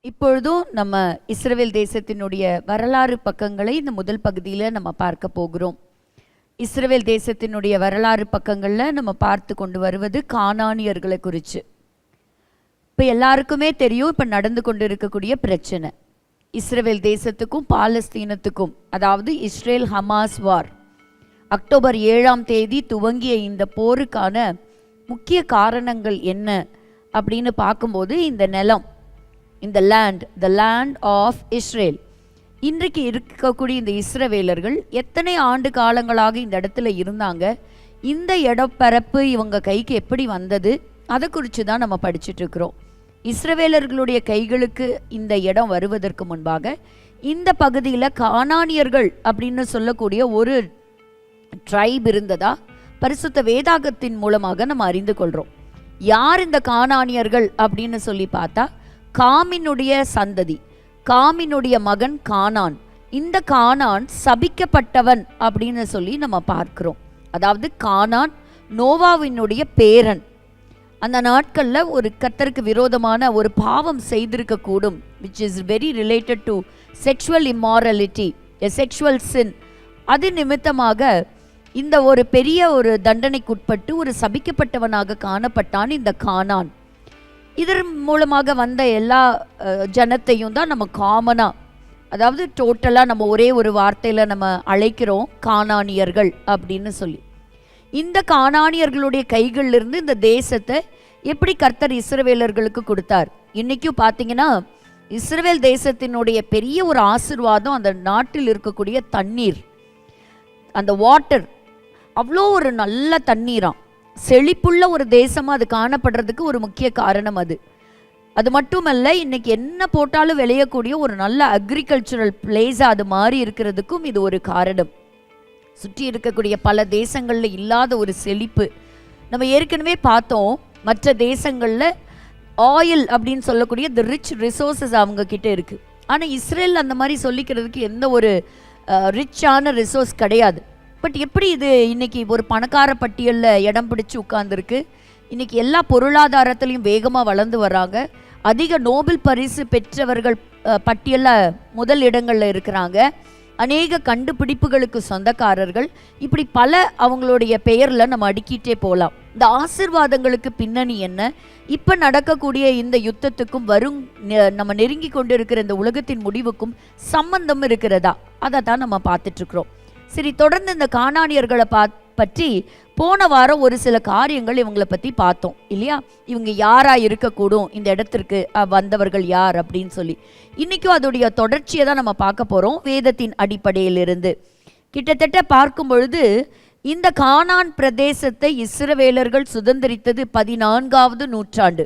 இப்பொழுதும் நம்ம இஸ்ரவேல் தேசத்தினுடைய வரலாறு பக்கங்களை இந்த முதல் பகுதியில் நம்ம பார்க்க போகிறோம். இஸ்ரவேல் தேசத்தினுடைய வரலாறு பக்கங்களில் நம்ம பார்த்து கொண்டு வருவது கானானியர்களை குறித்து. இப்போ எல்லாருக்குமே தெரியும், இப்போ நடந்து கொண்டு இருக்கக்கூடிய பிரச்சனை இஸ்ரவேல் தேசத்துக்கும் பாலஸ்தீனத்துக்கும், அதாவது இஸ்ரேல் ஹமாஸ் வார். அக்டோபர் 7ஆம் தேதி துவங்கிய இந்த போருக்கான முக்கிய காரணங்கள் என்ன அப்படின்னு பார்க்கும்போது, இந்த நிலம், இந்த த லேண்ட் ஆஃப் இஸ்ரேல், இன்றைக்கு இருக்கக்கூடிய இந்த இஸ்ரவேலர்கள் எத்தனை ஆண்டு காலங்களாக இந்த இடத்துல இருந்தாங்க, இந்த இடப்பரப்பு இவங்க கைக்கு எப்படி வந்தது, அதை குறித்து தான் நம்ம படிச்சுட்டு இருக்கிறோம். இஸ்ரவேலர்களுடைய கைகளுக்கு இந்த இடம் வருவதற்கு முன்பாக இந்த பகுதியில் கானானியர்கள் அப்படின்னு சொல்லக்கூடிய ஒரு ட்ரைப் இருந்ததா பரிசுத்த வேதாகத்தின் மூலமாக நம்ம அறிந்து கொள்கிறோம். யார் இந்த கானானியர்கள் அப்படின்னு சொல்லி பார்த்தா, காமினுடைய சந்ததி, காமினுடைய மகன் கானான். இந்த கானான் சபிக்கப்பட்டவன் அப்படின்னு சொல்லி நம்ம பார்க்கிறோம். அதாவது கானான் நோவாவினுடைய பேரன். அந்த நாட்களில் ஒரு கர்த்தருக்கு விரோதமான ஒரு பாவம் செய்திருக்க கூடும், which is very related to sexual immorality, a sexual sin. அது நிமித்தமாக இந்த ஒரு பெரிய ஒரு தண்டனைக்குட்பட்டு ஒரு சபிக்கப்பட்டவனாக காணப்பட்டான் இந்த கானான். இதன் மூலமாக வந்த எல்லா ஜனத்தையும் தான் நம்ம காமனாக, அதாவது டோட்டலாக நம்ம ஒரே ஒரு வார்த்தையில் நம்ம அழைக்கிறோம் கானானியர்கள் அப்படின்னு சொல்லி. இந்த கானானியர்களுடைய கைகளிலிருந்து இந்த தேசத்தை எப்படி கர்த்தர் இஸ்ரவேலர்களுக்கு கொடுத்தார். இன்றைக்கும் பார்த்தீங்கன்னா இஸ்ரவேல் தேசத்தினுடைய பெரிய ஒரு ஆசீர்வாதம் அந்த நாட்டில் இருக்கக்கூடிய தண்ணீர், அந்த வாட்டர். அவ்வளோ ஒரு நல்ல தண்ணீராம், செழிப்புள்ள ஒரு தேசமாக அது காணப்படுறதுக்கு ஒரு முக்கிய காரணம் அது. அது மட்டுமல்ல, இன்னைக்கு என்ன போட்டாலும் விளையக்கூடிய ஒரு நல்ல அக்ரிகல்ச்சரல் பிளேஸாக அது மாறி இருக்கிறதுக்கும் இது ஒரு காரணம். சுற்றி இருக்கக்கூடிய பல தேசங்களில் இல்லாத ஒரு செழிப்பு நம்ம ஏற்கனவே பார்த்தோம். மற்ற தேசங்களில் ஆயில் அப்படின்னு சொல்லக்கூடிய தி ரிச் ரிசோர்ஸஸ் அவங்க கிட்ட இருக்குது. ஆனால் இஸ்ரேல் அந்த மாதிரி சொல்லிக்கிறதுக்கு எந்த ஒரு ரிச்சான ரிசோர்ஸ் கிடையாது. பட் எப்படி இது இன்னைக்கு ஒரு பணக்கார பட்டியலில் இடம் பிடிச்சி உட்கார்ந்துருக்கு. இன்னைக்கு எல்லா பொருளாதாரத்திலையும் வேகமாக வளர்ந்து வராங்க. அதிக நோபல் பரிசு பெற்றவர்கள் பட்டியலில் முதல் இடங்களில் இருக்கிறாங்க. அநேக கண்டுபிடிப்புகளுக்கு சொந்தக்காரர்கள், இப்படி பல அவங்களுடைய பெயரில் நம்ம அடுக்கிட்டே போகலாம். இந்த ஆசீர்வாதங்களுக்கு பின்னணி என்ன, இப்போ நடக்கக்கூடிய இந்த யுத்தத்துக்கும் வரும் நம்ம நெருங்கி கொண்டு இருக்கிற இந்த உலகத்தின் முடிவுக்கும் சம்பந்தம் இருக்கிறதா, அதை தான் நம்ம பார்த்துட்ருக்குறோம். சரி, தொடர்ந்து இந்த கானானியர்களை பற்றி போன வாரம் ஒரு சில காரியங்கள் இவங்களை பற்றி பார்த்தோம் இல்லையா. இவங்க யாராக இருக்கக்கூடும், இந்த இடத்திற்கு வந்தவர்கள் யார் அப்படின்னு சொல்லி. இன்றைக்கும் அதோடைய தொடர்ச்சியை தான் நம்ம பார்க்க போகிறோம். வேதத்தின் அடிப்படையிலிருந்து கிட்டத்தட்ட பார்க்கும் பொழுது இந்த கானான் பிரதேசத்தை இஸ்ரவேலர்கள் சுதந்திரித்தது 14ஆவது நூற்றாண்டு,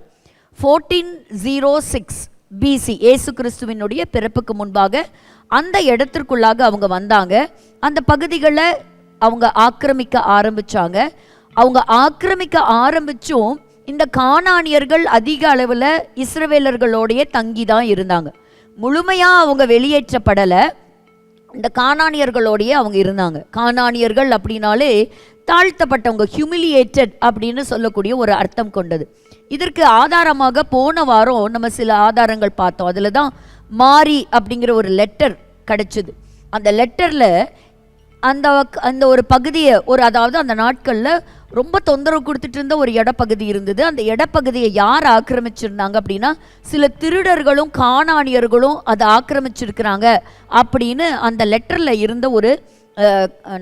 1406 BC, இயேசு கிறிஸ்துவினுடைய பிறப்புக்கு முன்பாக அந்த இடத்திற்குள்ளாக அவங்க வந்தாங்க. அந்த பகுதிகளை அவங்க ஆக்கிரமிக்க ஆரம்பிச்சாங்க. அவங்க ஆக்கிரமிக்க ஆரம்பிச்சும் இந்த கானானியர்கள் அதிக அளவில் இஸ்ரவேலர்களோடைய தங்கி தான் இருந்தாங்க. முழுமையாக அவங்க வெளியேற்றப்படலை, இந்த கானானியர்களோடைய அவங்க இருந்தாங்க. கானானியர்கள் அப்படின்னாலே தாழ்த்தப்பட்டவங்க, ஹியூமிலியேட்டட் அப்படின்னு சொல்லக்கூடிய ஒரு அர்த்தம் கொண்டது. இதற்கு ஆதாரமாக போன வாரம் நம்ம சில ஆதாரங்கள் பார்த்தோம். அதில் தான் மாரி அப்படிங்கிற ஒரு லெட்டர் கிடச்சிது. அந்த லெட்டரில் அந்த ஒரு பகுதியை அதாவது அந்த நாட்களில் ரொம்ப தொந்தரவு கொடுத்துட்டு இருந்த ஒரு இடப்பகுதி இருந்தது. அந்த இடப்பகுதியை யார் ஆக்கிரமிச்சிருந்தாங்க அப்படின்னா, சில திருடர்களும் கானானியர்களும் அதை ஆக்கிரமிச்சிருக்கிறாங்க அப்படின்னு அந்த லெட்டரில் இருந்த ஒரு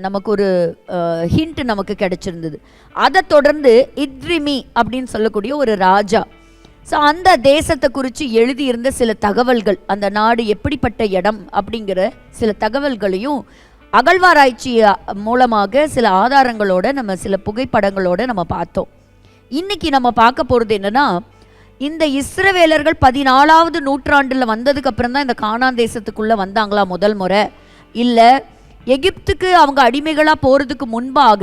நமக்கு ஒரு ஹிண்ட் நமக்கு கிடைச்சிருந்தது. அதை தொடர்ந்து இத்ரிமி அப்படின்னு சொல்லக்கூடிய ஒரு ராஜா, ஸோ அந்த தேசத்தை குறித்து எழுதியிருந்த சில தகவல்கள், அந்த நாடு எப்படிப்பட்ட இடம் அப்படிங்கிற சில தகவல்களையும் அகழ்வாராய்ச்சி மூலமாக சில ஆதாரங்களோட நம்ம சில புகைப்படங்களோட நம்ம பார்த்தோம். இன்னைக்கு நம்ம பார்க்க போகிறது என்னன்னா, இந்த இஸ்ரவேலர்கள் 14ஆவது நூற்றாண்டில் வந்ததுக்கு அப்புறம் தான் இந்த கானான் தேசத்துக்குள்ளே வந்தாங்களா முதல் முறை, இல்லை எகிப்துக்கு அவங்க அடிமைகளாக போகிறதுக்கு முன்பாக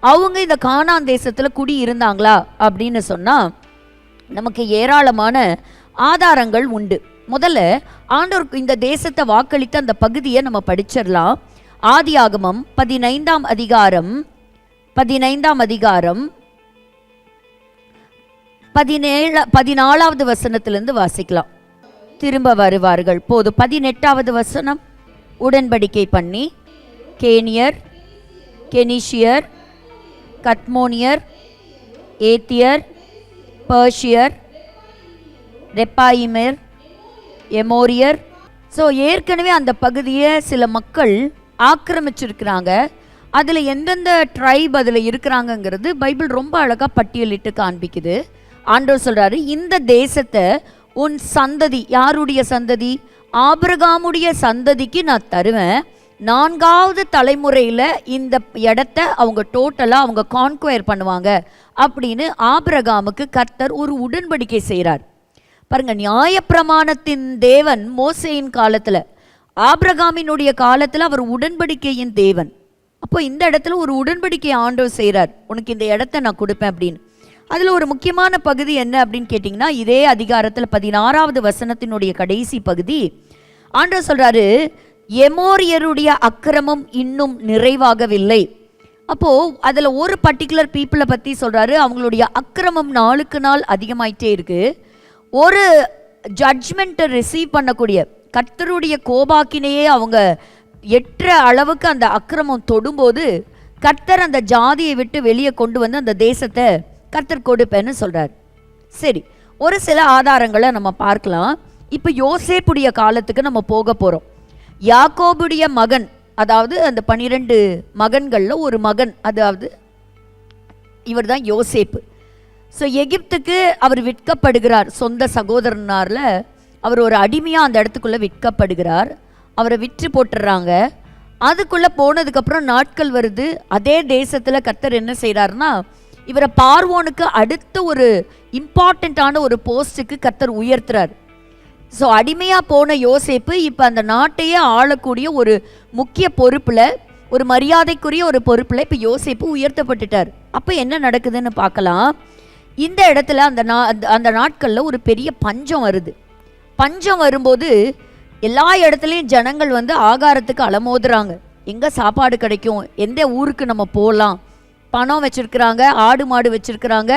அவங்க இந்த கானான் தேசத்தில் குடி இருந்தாங்களா அப்படின்னு சொன்னால் நமக்கு ஏராளமான ஆதாரங்கள் உண்டு. முதல்ல ஆண்டவருக்கு இந்த தேசத்தை வாக்களித்த அந்த பகுதியை நம்ம படிச்சிடலாம். ஆதியாகமம் 15ஆம் அதிகாரம் 14வது வசனத்திலிருந்து வாசிக்கலாம். திரும்ப வருவார்கள். போது 18வது வசனம். உடன்படிக்கை பண்ணி கேனியர், கெனிஷியர், கத்மோனியர், ஏத்தியர், பர்ஷியர், ரெப்பாயிமர், எமோரியர். ஸோ ஏற்கனவே அந்த பகுதியை சில மக்கள் ஆக்கிரமிச்சிருக்கிறாங்க. அதில் எந்தெந்த ட்ரைப் அதில் இருக்கிறாங்கங்கிறது பைபிள் ரொம்ப அழகாக பட்டியலிட்டு காண்பிக்குது. ஆண்டவர் சொல்கிறாரு, இந்த தேசத்தை உன் சந்ததி, யாருடைய சந்ததி? ஆபிரகாமுடைய சந்ததிக்கு நான் தருவேன். 4வது தலைமுறையில் இந்த இடத்த அவங்க டோட்டலாக அவங்க கான்குயர் பண்ணுவாங்க அப்படின்னு ஆபிரகாமுக்கு கர்த்தர் ஒரு உடன்படிக்கை செய்கிறார். பாருங்க, நியாயப்பிரமாணத்தின் தேவன் மோசேயின் காலத்தில், ஆபிரகாமினுடைய காலத்தில் அவர் உடன்படிக்கையின் தேவன். அப்போ இந்த இடத்துல ஒரு உடன்படிக்கை ஆண்டவர் செய்கிறார், உனக்கு இந்த இடத்த நான் கொடுப்பேன் அப்படின்னு. அதில் ஒரு முக்கியமான பகுதி என்ன அப்படின்னு கேட்டிங்கன்னா, இதே அதிகாரத்தில் 16வது வசனத்தினுடைய கடைசி பகுதி ஆண்டவர் சொல்கிறாரு, எமோரியருடைய அக்கிரமம் இன்னும் நிறைவாகவில்லை. அப்போது அதில் ஒரு பர்டிகுலர் பீப்புளை பற்றி சொல்கிறாரு, அவங்களுடைய அக்கிரமம் நாளுக்கு நாள் அதிகமாயிட்டே இருக்குது. ஒரு ஜட்ஜ்மெண்ட்டை ரிசீவ் பண்ணக்கூடிய கர்த்தருடைய கோபாக்கினையே அவங்க எற்ற அளவுக்கு அந்த அக்கிரமம் தொடும்போது கர்த்தர் அந்த ஜாதியை விட்டு வெளியே கொண்டு வந்து அந்த தேசத்தை கர்த்தர் கொடுப்பேன்னு சொல்கிறார். சரி, ஒரு சில ஆதாரங்களை நம்ம பார்க்கலாம். இப்போ யோசேப்புடைய காலத்துக்கு நம்ம போக போகிறோம். யாக்கோபுடைய மகன், அதாவது அந்த 12 மகன்களில் ஒரு மகன், அதாவது இவர் தான் யோசேப்பு. ஸோ எகிப்துக்கு அவர் விற்கப்படுகிறார். சொந்த சகோதரனாரில் அவர் ஒரு அடிமையாக அந்த இடத்துக்குள்ளே விற்கப்படுகிறார். அவரை விற்று போட்டுடுறாங்க. அதுக்குள்ளே போனதுக்கப்புறம் நாட்கள் வருது. அதே தேசத்தில் கர்த்தர் என்ன செய்கிறாருன்னா, இவரை பார்வோனுக்கு அடுத்த ஒரு இம்பார்ட்டண்ட்டான ஒரு போஸ்ட்டுக்கு கர்த்தர் உயர்த்துறார். ஸோ அடிமையாக போன யோசேப்பு இப்போ அந்த நாட்டையே ஆளக்கூடிய ஒரு முக்கிய பொறுப்பில், ஒரு மரியாதைக்குரிய ஒரு பொறுப்பில் இப்போ யோசேப்பு உயர்த்தப்பட்டுட்டார். அப்போ என்ன நடக்குதுன்னு பார்க்கலாம். இந்த இடத்துல அந்த நாட்களில் ஒரு பெரிய பஞ்சம் வருது. பஞ்சம் வரும்போது எல்லா இடத்துலையும் ஜனங்கள் வந்து ஆகாரத்துக்கு அலமோதுறாங்க. எங்கே சாப்பாடு கிடைக்கும், எந்த ஊருக்கு நம்ம போகலாம். பணம் வச்சுருக்கிறாங்க, ஆடு மாடு வச்சுருக்கிறாங்க,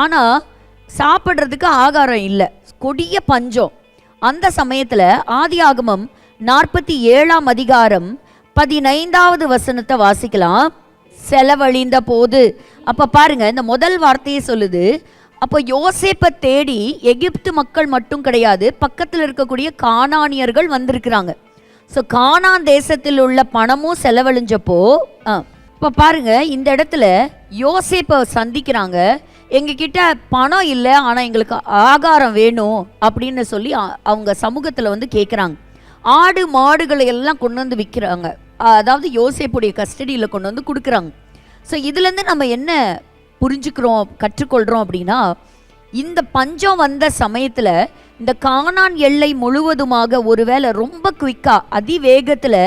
ஆனால் சாப்பிட்றதுக்கு ஆகாரம் இல்லை. கொடிய பஞ்சம். அந்த சமயத்தில் ஆதியாகமம் 47ஆம் அதிகாரம் 15வது வசனத்தை வாசிக்கலாம். செலவழிந்த போது, அப்போ பாருங்க, இந்த முதல் வார்த்தையை சொல்லுது. அப்போ யோசேப்பை தேடி எகிப்து மக்கள் மட்டும் கிடையாது, பக்கத்தில் இருக்கக்கூடிய கானானியர்கள் வந்திருக்கிறாங்க. ஸோ கானான் தேசத்தில் உள்ள பணமும் செலவழிஞ்சப்போ இப்போ பாருங்க, இந்த இடத்துல யோசேப்பை சந்திக்கிறாங்க. எங்ககிட்ட பணம் இல்லை, ஆனால் எங்களுக்கு ஆகாரம் வேணும் அப்படின்னு சொல்லி அவங்க சமூகத்தில் வந்து கேட்குறாங்க. ஆடு மாடுகளை எல்லாம் கொண்டு வந்து விற்கிறாங்க, அதாவது யோசேப்புடைய கஸ்டடியில் கொண்டு வந்து கொடுக்குறாங்க. ஸோ இதுலேருந்து நம்ம என்ன புரிஞ்சுக்கிறோம், கற்றுக்கொள்கிறோம் அப்படின்னா, இந்த பஞ்சம் வந்த சமயத்தில் இந்த கானான் எல்லை முழுவதுமாக ஒருவேளை ரொம்ப குயிக்காக அதிவேகத்தில்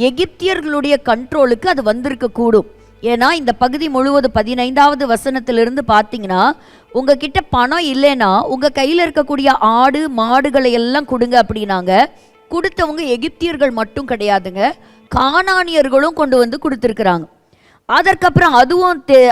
எகிப்தியர்களுடைய கண்ட்ரோலுக்கு அது வந்திருக்கக்கூடும். ஏன்னா இந்த பகுதி முழுவதும் 15வது வசனத்திலிருந்து பார்த்தீங்கன்னா, உங்ககிட்ட பணம் இல்லைன்னா உங்கள் கையில் இருக்கக்கூடிய ஆடு மாடுகளை எல்லாம் கொடுங்க அப்படின்னாங்க. கொடுத்தவங்க எகிப்தியர்கள் மட்டும் கிடையாதுங்க, கானானியர்களும் கொண்டு வந்து கொடுத்துருக்குறாங்க. அதற்கப்புறம்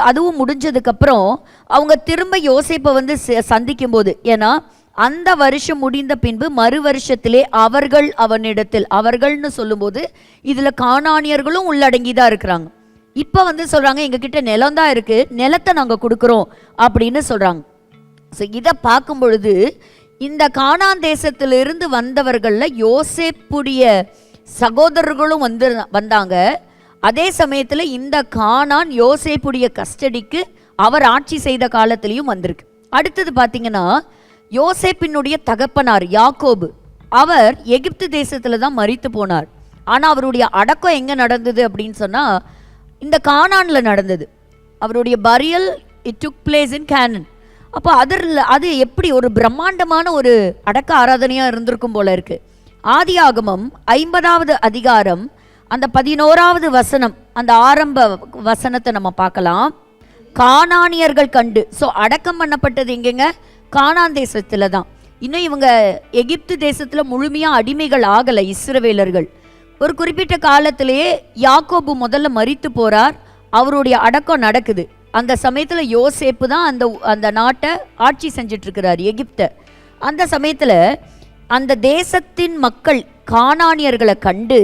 அதுவும் முடிஞ்சதுக்கப்புறம் அவங்க திரும்ப யோசேப்பை வந்து சந்திக்கும் போது, ஏன்னா அந்த வருஷம் முடிந்த பின்பு மறு வருஷத்திலே அவர்கள் அவனிடத்தில், அவர்கள்னு சொல்லும்போது இதில் கானானியர்களும் உள்ளடங்கி தான் இருக்கிறாங்க. இப்போ வந்து சொல்கிறாங்க, எங்ககிட்ட நிலம் தான் இருக்குது, நிலத்தை நாங்கள் கொடுக்குறோம் அப்படின்னு சொல்கிறாங்க. ஸோ இதை பார்க்கும் பொழுது இந்த கானான் தேசத்திலிருந்து வந்தவர்களில் யோசேப்புடைய சகோதரர்களும் வந்தாங்க. அதே சமயத்தில் இந்த கானான் யோசேப்புடைய கஸ்டடிக்கு அவர் ஆட்சி செய்த காலத்திலையும் வந்திருக்கு. அடுத்தது பார்த்தீங்கன்னா, யோசேப்பினுடைய தகப்பனார் யாக்கோபு, அவர் எகிப்து தேசத்தில் தான் மரித்து போனார். ஆனால் அவருடைய அடக்கம் எங்கே நடந்தது அப்படின்னு சொன்னால் இந்த கானானில் நடந்தது. அவருடைய burial it took place in Canaan. அப்போ அது எப்படி ஒரு பிரம்மாண்டமான ஒரு அடக்க ஆராதனையாக இருந்திருக்கும் போல இருக்கு. ஆதியாகமம் 50வது அதிகாரம் அந்த 11வது வசனம், அந்த ஆரம்ப வசனத்தை நம்ம பார்க்கலாம். கானானியர்கள் கண்டு, ஸோ அடக்கம் பண்ணப்பட்டது எங்கெங்க? கானான் தேசத்தில் தான். இன்னும் இவங்க எகிப்து தேசத்தில் முழுமையாக அடிமைகள் ஆகலை இஸ்ரவேலர்கள். ஒரு குறிப்பிட்ட காலத்திலேயே யாக்கோபு முதல்ல மரித்து போகிறார், அவருடைய அடக்கம் நடக்குது. அந்த சமயத்தில் யோசேப்பு தான் அந்த நாட்டை ஆட்சி செஞ்சிட்ருக்கிறார், எகிப்தை. அந்த சமயத்தில் அந்த தேசத்தின் மக்கள் கானானியர்களை கண்டு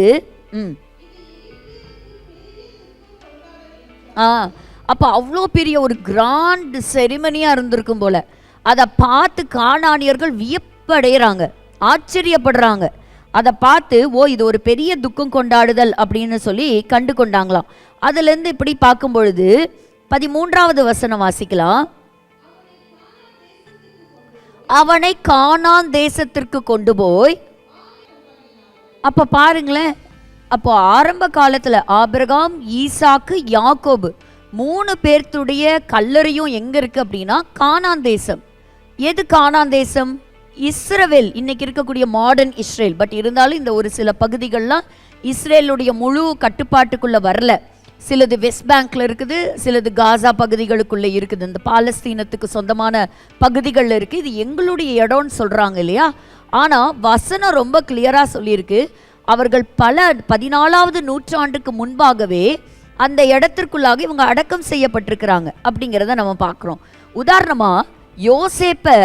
அப்போ அவ்வளோ பெரிய ஒரு கிராண்ட் செரிமனியாக இருந்திருக்கும் போல. அதை பார்த்து கானானியர்கள் வியப்படைகிறாங்க, ஆச்சரியப்படுறாங்க. அதை பார்த்து இது ஒரு பெரிய துக்கம் கொண்டாடுதல் அப்படின்னு சொல்லி கண்டு கொண்டாங்களாம். அதுலேருந்து இப்படி பார்க்கும் பொழுது 13வது வசனம் வாசிக்கலாம். அவனை கானான் தேசத்திற்கு கொண்டு போய், அப்போ பாருங்களேன், அப்போ ஆரம்ப காலத்தில் ஆபிரகாம், ஈசாக்கு, யாக்கோபு 3 பேர்த்துடைய கல்லறையும் எங்கே இருக்குது அப்படின்னா கானான் தேசம். எது கானான் தேசம்? இஸ்ரவேல், இன்னைக்கு இருக்கக்கூடிய மாடர்ன் இஸ்ரேல். பட் இருந்தாலும் இந்த ஒரு சில பகுதிகள்லாம் இஸ்ரேலுடைய முழு கட்டுப்பாட்டுக்குள்ளே வரல. சிலது வெஸ்ட் பேங்க்ல இருக்குது, சிலது காசா பகுதிகளுக்குள்ளே இருக்குது. இந்த பாலஸ்தீனத்துக்கு சொந்தமான பகுதிகளில் இருக்குது. இது எங்களுடைய இடம்னு சொல்கிறாங்க இல்லையா? ஆனால் வசனம் ரொம்ப கிளியராக சொல்லியிருக்கு, அவர்கள் பல 14வது நூற்றாண்டுக்கு முன்பாகவே அந்த இடத்திற்குள்ளாக இவங்க அடக்கம் செய்யப்பட்டிருக்கிறாங்க அப்படிங்கிறத நம்ம பார்க்குறோம். உதாரணமாக யோசேப்பை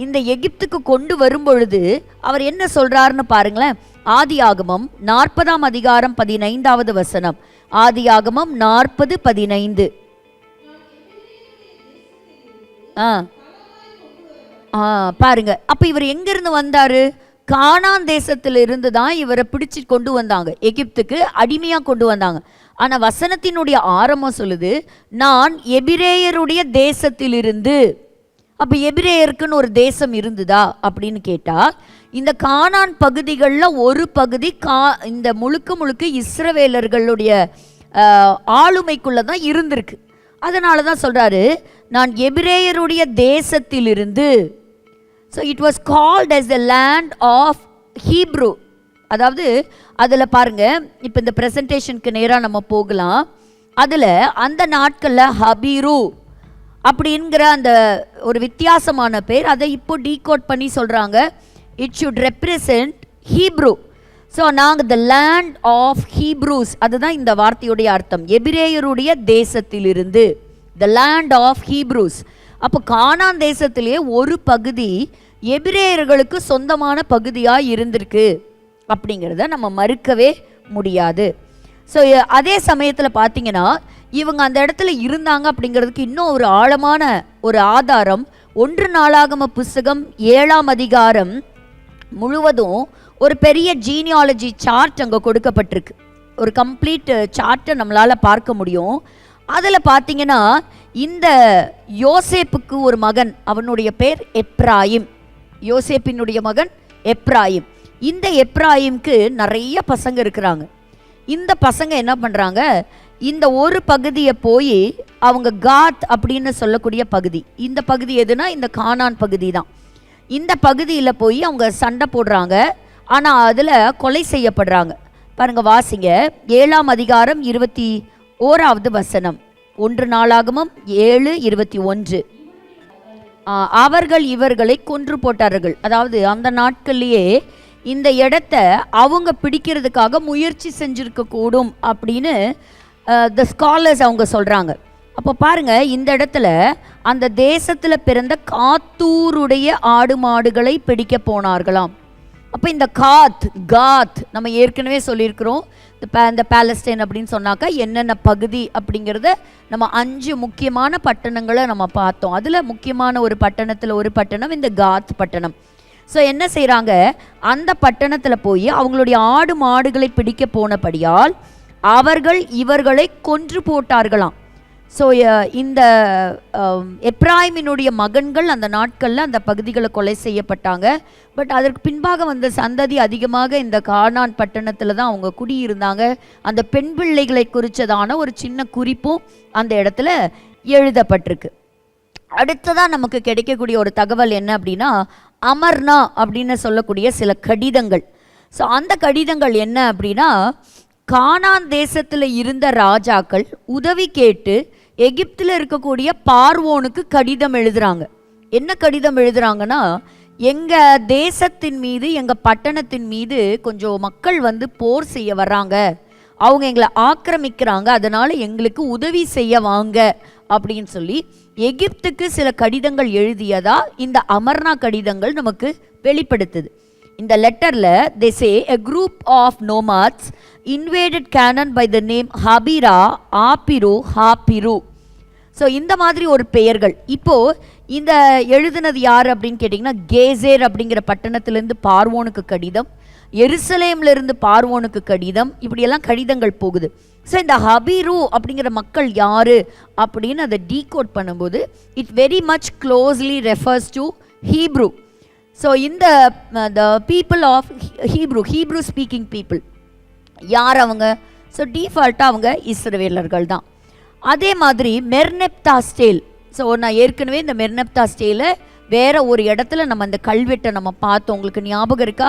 இந்த எகிப்துக்கு கொண்டு வரும்பொழுது அவர் என்ன சொல்றாருன்னு பாருங்களேன். ஆதியாகமம் 40ஆம் அதிகாரம் 15வது வசனம். ஆதியாகமம் 40:15. பாருங்க, அப்ப இவர் எங்க இருந்து வந்தாரு? கானான் தேசத்துல இருந்து தான் இவரை பிடிச்சு கொண்டு வந்தாங்க, எகிப்துக்கு அடிமையா கொண்டு வந்தாங்க. ஆனா வசனத்தினுடைய ஆரம்பம் சொல்லுது, நான் எபிரேயருடைய தேசத்திலிருந்து. அப்போ எபிரேயருக்குன்னு ஒரு தேசம் இருந்துதா அப்படின்னு கேட்டால், இந்த கானான் பகுதிகளில் ஒரு பகுதி இந்த முழுக்க இஸ்ரவேலர்களுடைய ஆளுமைக்குள்ளே தான் இருந்திருக்கு. அதனால தான் சொல்கிறாரு, நான் எபிரேயருடைய தேசத்திலிருந்து. So it was called as the land of Hebrew. அதாவது அதில் பாருங்கள், இப்போ இந்த ப்ரெசன்டேஷனுக்கு நேராக நம்ம போகலாம். அதில் அந்த நாட்களில் ஹபீரு அப்படிங்கிற அந்த ஒரு வித்தியாசமான பேர், அதை இப்போ டீகோட் பண்ணி சொல்கிறாங்க. It should represent Hebrew. So நாங்கள் த லேண்ட் ஆஃப் ஹீப்ரூஸ், அதுதான் இந்த வார்த்தையுடைய அர்த்தம். எபிரேயருடைய தேசத்திலிருந்து, த லேண்ட் ஆஃப் ஹீப்ரூஸ். அப்போ கானான் தேசத்திலே ஒரு பகுதி எபிரேயர்களுக்கு சொந்தமான பகுதியாக இருந்திருக்கு அப்படிங்கிறத நம்ம மறுக்கவே முடியாது. ஸோ அதே சமயத்தில் பார்த்தீங்கன்னா இவங்க அந்த இடத்துல இருந்தாங்க அப்படிங்கிறதுக்கு இன்னும் ஒரு ஆழமான ஒரு ஆதாரம் 1 நாளாகம புஸ்தகம் 7ஆம் அதிகாரம் முழுவதும் ஒரு பெரிய ஜீனியாலஜி சார்ட் அங்கே கொடுக்கப்பட்டிருக்கு. ஒரு கம்ப்ளீட் சார்ட்டை நம்மளால் பார்க்க முடியும். அதில் பார்த்தீங்கன்னா இந்த யோசேப்புக்கு ஒரு மகன், அவனுடைய பேர் எப்ராயிம். யோசேப்பினுடைய மகன் எப்ராயிம். இந்த எப்ராயிம்க்கு நிறைய பசங்க இருக்கிறாங்க. இந்த பசங்க என்ன பண்ணுறாங்க, இந்த ஒரு பகுதியை போய் அவங்க காத் அப்படின்னு சொல்லக்கூடிய பகுதி, இந்த பகுதி எதுனா இந்த கானான் பகுதி தான். இந்த பகுதியில் போய் அவங்க சண்டை போடுறாங்க. ஆனால் அதில் கொலை செய்யப்படுறாங்க. பாருங்கள், வாசிங்க 7ஆம் அதிகாரம் 21வது வசனம். 1 நாளாகமம் 7:21. அவர்கள் இவர்களை கொன்று போட்டார்கள். அதாவது அந்த நாட்கள்லேயே இந்த இடத்த அவங்க பிடிக்கிறதுக்காக முயற்சி செஞ்சிருக்க கூடும் அப்படின்னு த ஸ்காலர்ஸ் அவங்க சொல்கிறாங்க. அப்போ பாருங்கள், இந்த இடத்துல அந்த தேசத்தில் பிறந்த காத்தூருடைய ஆடு மாடுகளை பிடிக்க போனார்களாம். அப்போ இந்த காத் நம்ம ஏற்கனவே சொல்லியிருக்கிறோம். இந்த பாலஸ்டைன் அப்படின்னு சொன்னாக்கா என்னென்ன பகுதி அப்படிங்கிறத நம்ம 5 முக்கியமான பட்டணங்களை நம்ம பார்த்தோம். அதில் முக்கியமான ஒரு பட்டணத்தில் ஒரு பட்டணம் இந்த காத் பட்டணம். ஸோ என்ன செய்கிறாங்க, அந்த பட்டணத்தில் போய் அவங்களுடைய ஆடு மாடுகளை பிடிக்க போனபடியால் அவர்கள் இவர்களை கொன்று போட்டார்களாம். ஸோ இந்த எப்ராயிமினுடைய மகன்கள் அந்த நாட்களில் அந்த பகுதிகளை கொலை செய்யப்பட்டாங்க. பட் அதற்கு பின்பாக வந்த சந்ததி அதிகமாக இந்த கானான் பட்டணத்தில் தான் அவங்க குடியிருந்தாங்க. அந்த பெண் பிள்ளைகளை குறித்ததான ஒரு சின்ன குறிப்பும் அந்த இடத்துல எழுதப்பட்டிருக்கு. அடுத்ததான் நமக்கு கிடைக்கக்கூடிய ஒரு தகவல் என்ன அப்படின்னா, அமர்னா அப்படின்னு சொல்லக்கூடிய சில கடிதங்கள். ஸோ அந்த கடிதங்கள் என்ன அப்படின்னா, கானான் தேசத்தில் இருந்த ராஜாக்கள் உதவி கேட்டு எகிப்தில் இருக்கக்கூடிய பார்வோனுக்கு கடிதம் எழுதுகிறாங்க. என்ன கடிதம் எழுதுகிறாங்கன்னா, எங்கள் தேசத்தின் மீது, எங்கள் பட்டணத்தின் மீது கொஞ்சம் மக்கள் வந்து போர் செய்ய வர்றாங்க, அவங்க எங்களை ஆக்கிரமிக்கிறாங்க, அதனால் எங்களுக்கு உதவி செய்ய வாங்க அப்படின்னு சொல்லி எகிப்துக்கு சில கடிதங்கள் எழுதியதா இந்த அமர்னா கடிதங்கள் நமக்கு வெளிப்படுத்துது. இந்த லெட்டரில் they say a group of nomads invaded Canaan by the name Habira, Apiru, Hapiru. So இந்த மாதிரி ஒரு பெயர்கள். இப்போது இந்த எழுதுனது யார் அப்படின்னு கேட்டிங்கன்னா, கேசேர் அப்படிங்கிற பட்டணத்திலேருந்து பார்வோனுக்கு கடிதம், எருசலேம்லேருந்து பார்வோனுக்கு கடிதம், இப்படியெல்லாம் கடிதங்கள் போகுது. ஸோ இந்த ஹபிரு அப்படிங்கிற மக்கள் யார் அப்படின்னு அதை டீகோட் பண்ணும்போது it very much closely refers to Hebrew. So இந்த the people of Hebrew speaking people யார் அவங்க? ஸோ டீஃபால்ட்டாக அவங்க இஸ்ரவேலர்கள் தான். அதே மாதிரி மெர்னெப்தா ஸ்டேல். ஸோ நான் ஏற்கனவே இந்த மெர்னெப்தா ஸ்டேல வேறு ஒரு இடத்துல நம்ம இந்த கல்வெட்டை நம்ம பார்த்தோம். உங்களுக்கு ஞாபகம் இருக்கா?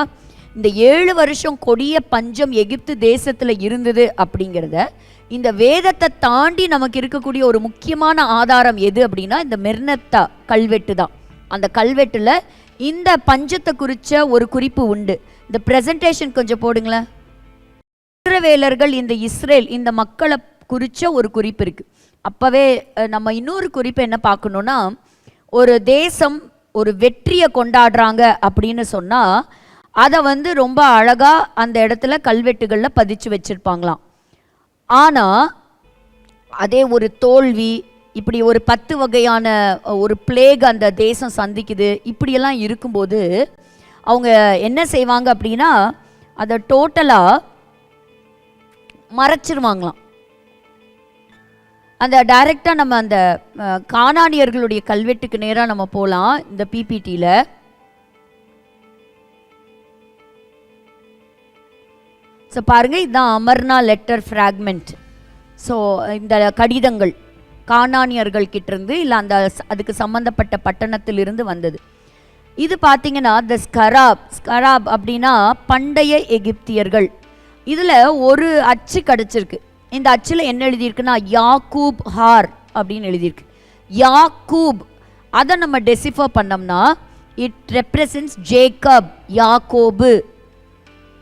இந்த 7 வருஷம் கொடிய பஞ்சம் எகிப்து தேசத்தில் இருந்தது அப்படிங்கிறத இந்த வேதத்தை தாண்டி நமக்கு இருக்கக்கூடிய ஒரு முக்கியமான ஆதாரம் எது அப்படின்னா இந்த மெர்னெப்தா கல்வெட்டு தான். அந்த கல்வெட்டில் இந்த பஞ்சத்தை குறித்த ஒரு குறிப்பு உண்டு. இந்த ப்ரெசன்டேஷன் கொஞ்சம் போடுங்களேன். இஸ்ரவேலர்கள் இந்த இஸ்ரேல் இந்த மக்களை குறித்த ஒரு குறிப்பு இருக்குது. அப்போவே நம்ம இன்னொரு குறிப்பு என்ன பார்க்கணுன்னா, ஒரு தேசம் ஒரு வெற்றியை கொண்டாடுறாங்க அப்படின்னு சொன்னால் அதை ரொம்ப அழகாக அந்த இடத்துல கல்வெட்டுகளில் பதிச்சு வச்சுருப்பாங்களாம். ஆனால் அதே ஒரு தோல்வி, இப்படி ஒரு 10 வகையான ஒரு பிளேக் அந்த தேசம் சந்திக்குது, இப்படியெல்லாம் இருக்கும்போது அவங்க என்ன செய்வாங்க அப்படின்னா அதை டோட்டலாக மறைச்சிருவாங்களாம். அந்த டைரெக்டாக நம்ம அந்த கானானியர்களுடைய கல்வெட்டுக்கு நேராக நம்ம போகலாம். இந்த பிபிடியில் ஸோ பாருங்கள், இதுதான் அமர்னா லெட்டர் ஃப்ராக்மெண்ட். ஸோ இந்த கடிதங்கள் கானானியர்கள் கிட்டேருந்து இல்லை அந்த அதுக்கு சம்மந்தப்பட்ட பட்டணத்திலிருந்து வந்தது. இது பார்த்தீங்கன்னா த ஸ்கராப் அப்படின்னா பண்டைய எகிப்தியர்கள். இதில் ஒரு அச்சு கிடச்சிருக்கு. இந்த அச்சில் என்ன எழுதியிருக்குன்னா யாக்கூப் ஹார் அப்படின்னு எழுதியிருக்கு. யாக்கூப் அதை நம்ம டெசிஃபர் பண்ணோம்னா இட் ரெப்ரசன்ட்ஸ் ஜேக்கப், யாக்கோபு,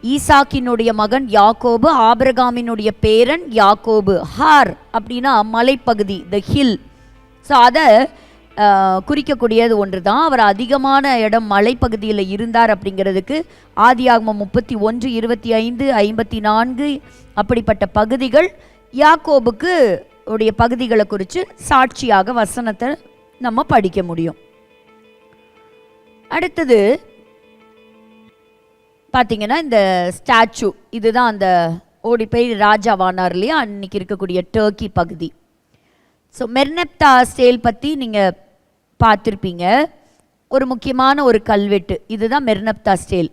ஈசாக்கினுடைய மகன் யாக்கோபு, ஆபிரகாமினுடைய பேரன் யாக்கோபு. ஹார் அப்படின்னா மலைப்பகுதி, த ஹில். ஸோ அதை குறிக்கக்கூடியது ஒன்று தான். அவர் அதிகமான இடம் மலைப்பகுதியில் இருந்தார் அப்படிங்கிறதுக்கு ஆதியாகமம் 31, 25, 54 அப்படிப்பட்ட பகுதிகள் யாக்கோபுக்கு உடைய பகுதிகளை குறித்து சாட்சியாக வசனத்தை நம்ம படிக்க முடியும். அடுத்தது பார்த்தீங்கன்னா இந்த ஸ்டாச்சு, இதுதான் அந்த ஓடி போய் ராஜாவானார் இல்லையா, அன்னைக்கு இருக்கக்கூடிய டர்க்கி பகுதி. ஸோ மெர்னெப்தா ஸ்டேல் பற்றி நீங்கள் பார்த்துருப்பீங்க. ஒரு முக்கியமான ஒரு கல்வெட்டு இதுதான் மெர்னெப்தா ஸ்டேல்.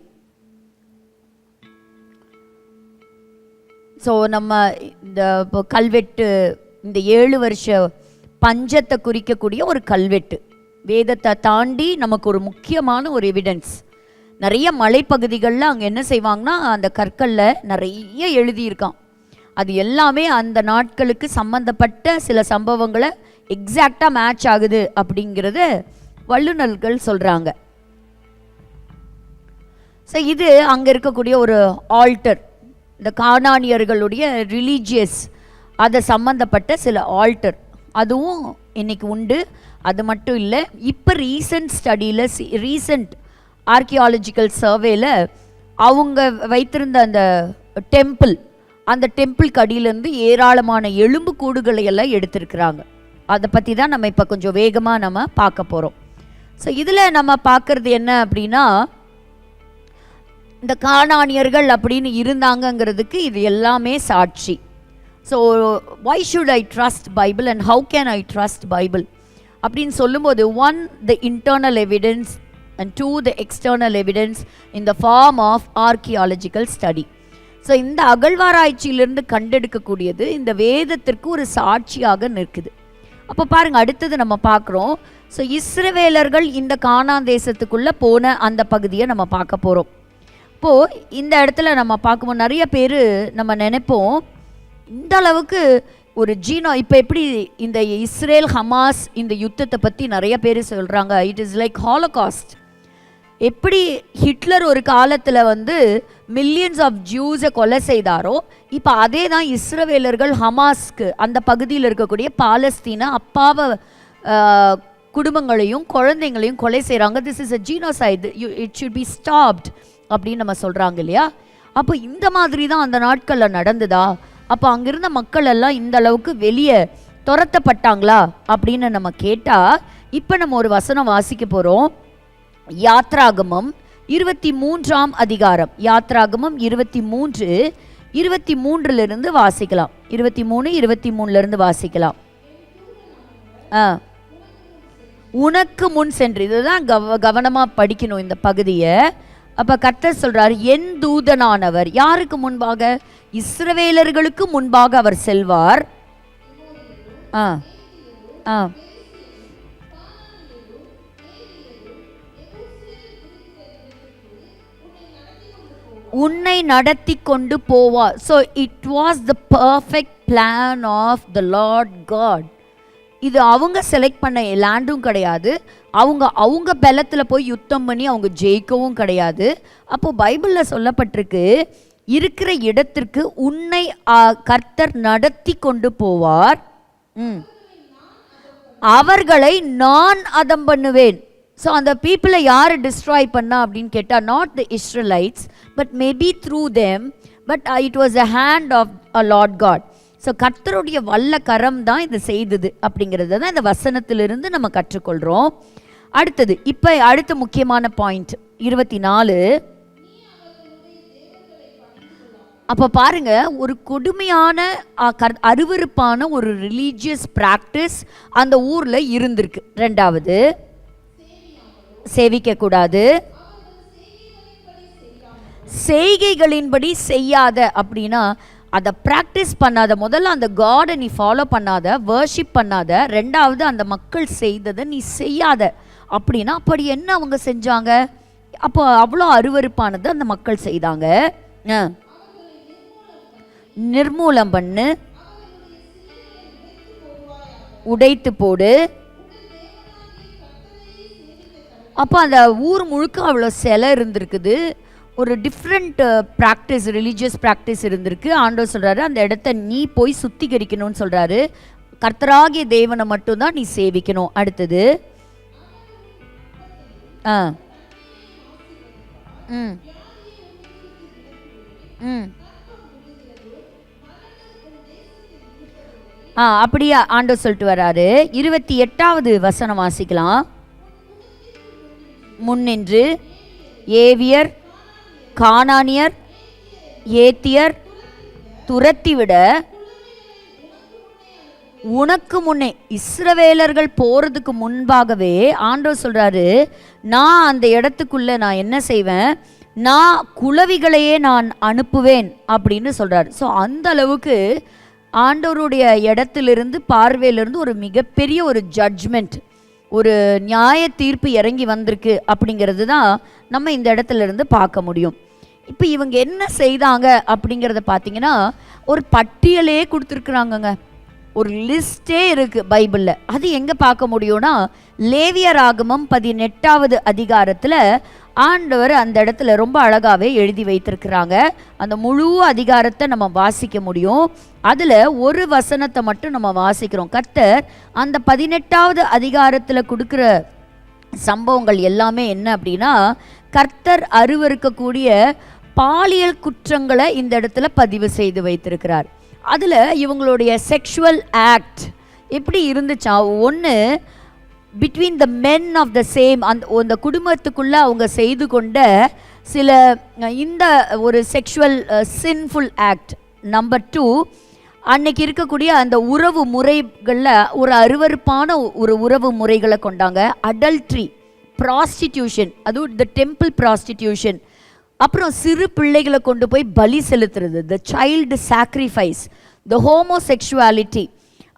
ஸோ நம்ம இந்த கல்வெட்டு இந்த 7 வருஷ பஞ்சத்தை குறிக்கக்கூடிய ஒரு கல்வெட்டு, வேதத்தை தாண்டி நமக்கு ஒரு முக்கியமான ஒரு எவிடன்ஸ். நிறைய மலைப்பகுதிகளில் அங்கே என்ன செய்வாங்கன்னா அந்த கற்களில் நிறைய எழுதியிருக்கான். அது எல்லாமே அந்த நாட்களுக்கு சம்பந்தப்பட்ட சில சம்பவங்களை எக்ஸாக்டாக மேட்ச் ஆகுது அப்படிங்கிறத வல்லுநர்கள் சொல்கிறாங்க. ஸோ இது அங்கே இருக்கக்கூடிய ஒரு ஆல்டர், இந்த கானானியர்களுடைய ரிலீஜியஸ் அதை சம்பந்தப்பட்ட சில ஆல்டர் அதுவும் இன்னைக்கு உண்டு. அது மட்டும் இல்லை, இப்போ ரீசன்ட் ஸ்டடியில் ரீசன்ட் ஆர்கியாலஜிக்கல் சர்வேல அவங்க வைத்திருந்த அந்த டெம்பிள் கடியிலேருந்து ஏராளமான எலும்பு கூடுகளை எல்லாம் எடுத்திருக்கிறாங்க. அதை பற்றி தான் நம்ம இப்போ கொஞ்சம் வேகமாக நம்ம பார்க்க போகிறோம். ஸோ இதில் நம்ம பார்க்குறது என்ன அப்படின்னா, இந்த கானானியர்கள் அப்படின்னு இருந்தாங்கங்கிறதுக்கு இது எல்லாமே சாட்சி. So why should I trust Bible and how can I trust Bible அப்படின்னு சொல்லும்போது, 1 the internal evidence and 2 the external evidence in the form of archaeological study. So இந்த அகழ்வாராய்ச்சியிலிருந்து கண்டெடுக்கக்கூடியது இந்த வேதத்திற்கு ஒரு சாட்சியாக நிற்குது. அப்போ பாருங்கள், அடுத்தது நம்ம பார்க்குறோம். ஸோ இஸ்ரவேலர்கள் இந்த கானான் தேசத்துக்குள்ளே போன அந்த பகுதியை நம்ம பார்க்க போகிறோம். இப்போது இந்த இடத்துல நம்ம பார்க்கும்போது நிறைய பேர் நம்ம நினைப்போம் இந்த அளவுக்கு ஒரு இப்போ எப்படி இந்த இஸ்ரேல் ஹமாஸ் இந்த யுத்தத்தை பற்றி நிறைய பேர் சொல்கிறாங்க, இட் இஸ் லைக் ஹாலோகாஸ்ட். எப்படி ஹிட்லர் ஒரு காலத்தில் மில்லியன்ஸ் ஆஃப் ஜூஸை கொலை செய்தாரோ, இப்போ அதே தான் இஸ்ரவேலர்கள் ஹமாஸ்க்கு அந்த பகுதியில் இருக்கக்கூடிய பாலஸ்தீன அப்பாவை குடும்பங்களையும் குழந்தைங்களையும் கொலை செய்கிறாங்க. This is a genocide, it should be stopped அப்படின்னு நம்ம சொல்றாங்க இல்லையா? அப்போ இந்த மாதிரி தான் அந்த நாட்கள்ல நடந்ததா? அப்போ அங்கிருந்த மக்கள் எல்லாம் இந்த அளவுக்கு வெளியே துரத்தப்பட்டாங்களா அப்படின்னு நம்ம கேட்டா, இப்ப நம்ம ஒரு வசனம் வாசிக்க போறோம். யாத்ராகமம் 23ஆம் அதிகாரம். யாத்ராகமம் 23 வாசிக்கலாம். 23 வாசிக்கலாம். உனக்கு முன் சென்று, இதுதான் கவனமா படிக்கணும் இந்த பகுதியை. அப்ப கர்த்தர் சொல்றாரு, என் தூதனானவர் யாருக்கு முன்பாக? இஸ்ரவேலர்களுக்கு முன்பாக அவர் செல்வார். உன்னை நடத்தி கொண்டு போவார். So it was the perfect plan of the lord God. இது அவங்க செலக்ட் பண்ண லேண்டும் கிடையாது, அவங்க பலத்தில் போய் யுத்தம் பண்ணி அவங்க ஜெயிக்கவும் கிடையாது. அப்போ பைபிளில் சொல்லப்பட்டிருக்கு, இருக்கிற இடத்திற்கு உன்னை கர்த்தர் நடத்தி கொண்டு போவார், அவர்களை நான் அதம் பண்ணுவேன். ஸோ அந்த பீப்புளை யார் டிஸ்ட்ராய் பண்ணா அப்படின்னு கேட்டால், not the Israelites but maybe through them, but it was a hand of a lord God. So கர்த்தருடைய வல்ல கரம் தான் இதை செய்தது அப்படிங்கிறத தான் இந்த வசனத்திலிருந்து நம்ம கற்றுக்கொள்கிறோம். அடுத்தது, இப்போ அடுத்த முக்கியமான பாயிண்ட் 24. அப்போ பாருங்க, ஒரு கொடுமையான அருவருப்பான ஒரு ரிலீஜியஸ் பிராக்டிஸ் அந்த ஊரில் இருந்திருக்கு. ரெண்டாவது, சேவிக்க கூடாது, செய்கைகளின்படி செய்யாத. அப்படின்னா அதை ப்ராக்டிஸ் பண்ணாத, முதல்ல அந்த காடை நீ ஃபாலோ பண்ணாத, வர்ஷிப் பண்ணாத. ரெண்டாவது, அந்த மக்கள் செய்ததை நீ செய்யாத. அப்படின்னா அப்படி என்ன அவங்க செஞ்சாங்க? அப்போ அவ்வளோ அருவருப்பானது அந்த மக்கள் செய்தாங்க. நிர்மூலம் பண்ணு, உடைத்து போடு. அப்போ அந்த ஊர் முழுக்க அவ்வளோ சிலை இருந்திருக்குது, ஒரு டிஃப்ரெண்ட் ப்ராக்டிஸ், ரிலீஜியஸ் ப்ராக்டிஸ் இருந்திருக்கு. ஆண்டவர் சொல்கிறாரு, அந்த இடத்த நீ போய் சுத்திகரிக்கணும்னு சொல்கிறாரு. கர்த்தராகிய தேவனை மட்டும்தான் நீ சேவிக்கணும். அடுத்தது, அப்படியா ஆண்டவர் சொல்லிட்டு வராரு. 28வது வசனம் வாசிக்கலாம். முன்னின்று ஏவியர், கானானியர், ஏத்தியர் துரத்திவிட உனக்கு முன்னே, இஸ்ரவேலர்கள் போறதுக்கு முன்பாகவே ஆண்டவர் சொல்றாரு, நான் அந்த இடத்துக்குள்ள நான் என்ன செய்வேன், நான் குளவிகளையே நான் அனுப்புவேன் அப்படின்னு சொல்றாரு. ஸோ அந்த அளவுக்கு ஆண்டவருடைய இடத்திலிருந்து, பார்வையிலிருந்து ஒரு மிகப்பெரிய ஒரு ஜட்ஜ்மெண்ட், ஒரு நியாய தீர்ப்பு இறங்கி வந்திருக்கு அப்படிங்கிறது தான் நம்ம இந்த இடத்துல இருந்து பார்க்க முடியும். இப்போ இவங்க என்ன செய்தாங்க அப்படிங்கிறத பார்த்தீங்கன்னா, ஒரு பட்டியலே கொடுத்துருக்குறாங்கங்க, ஒரு லிஸ்டே இருக்குது பைபிளில். அது எங்கே பார்க்க முடியும்னா, லேவியராகமம் 18வது அதிகாரத்தில் ஆண்டவர் அந்த இடத்துல ரொம்ப அழகாகவே எழுதி வைத்திருக்கிறாங்க. அந்த முழு அதிகாரத்தை நம்ம வாசிக்க முடியும். அதில் ஒரு வசனத்தை மட்டும் நம்ம வாசிக்கிறோம். கர்த்தர் அந்த 18வது அதிகாரத்தில் கொடுக்குற சம்பவங்கள் எல்லாமே என்ன அப்படின்னா, கர்த்தர் அருவருக்கக்கூடிய பாலியல் குற்றங்களை இந்த இடத்துல பதிவு செய்து வைத்திருக்கிறார். அதில் இவங்களுடைய செக்ஷுவல் ஆக்ட் எப்படி இருந்துச்சா, ஒன்று between the men of the same, அந்த குடும்பத்துக்குள்ளே அவங்க செய்து கொண்ட சில இந்த ஒரு செக்ஷுவல் சின்ஃபுல் ஆக்ட். நம்பர் 2, அன்னைக்கு இருக்கக்கூடிய அந்த உறவு முறைகளில் ஒரு அருவருப்பான ஒரு உறவு முறைகளை கொண்டாங்க. அடல்ட்ரி, ப்ராஸ்டிடியூஷன், அதுவும் த டெம்பிள் ப்ராஸ்டிடியூஷன். அப்புறம் சிறு பிள்ளைகளை கொண்டு போய் பலி செலுத்துறது, the child sacrifice, the homosexuality.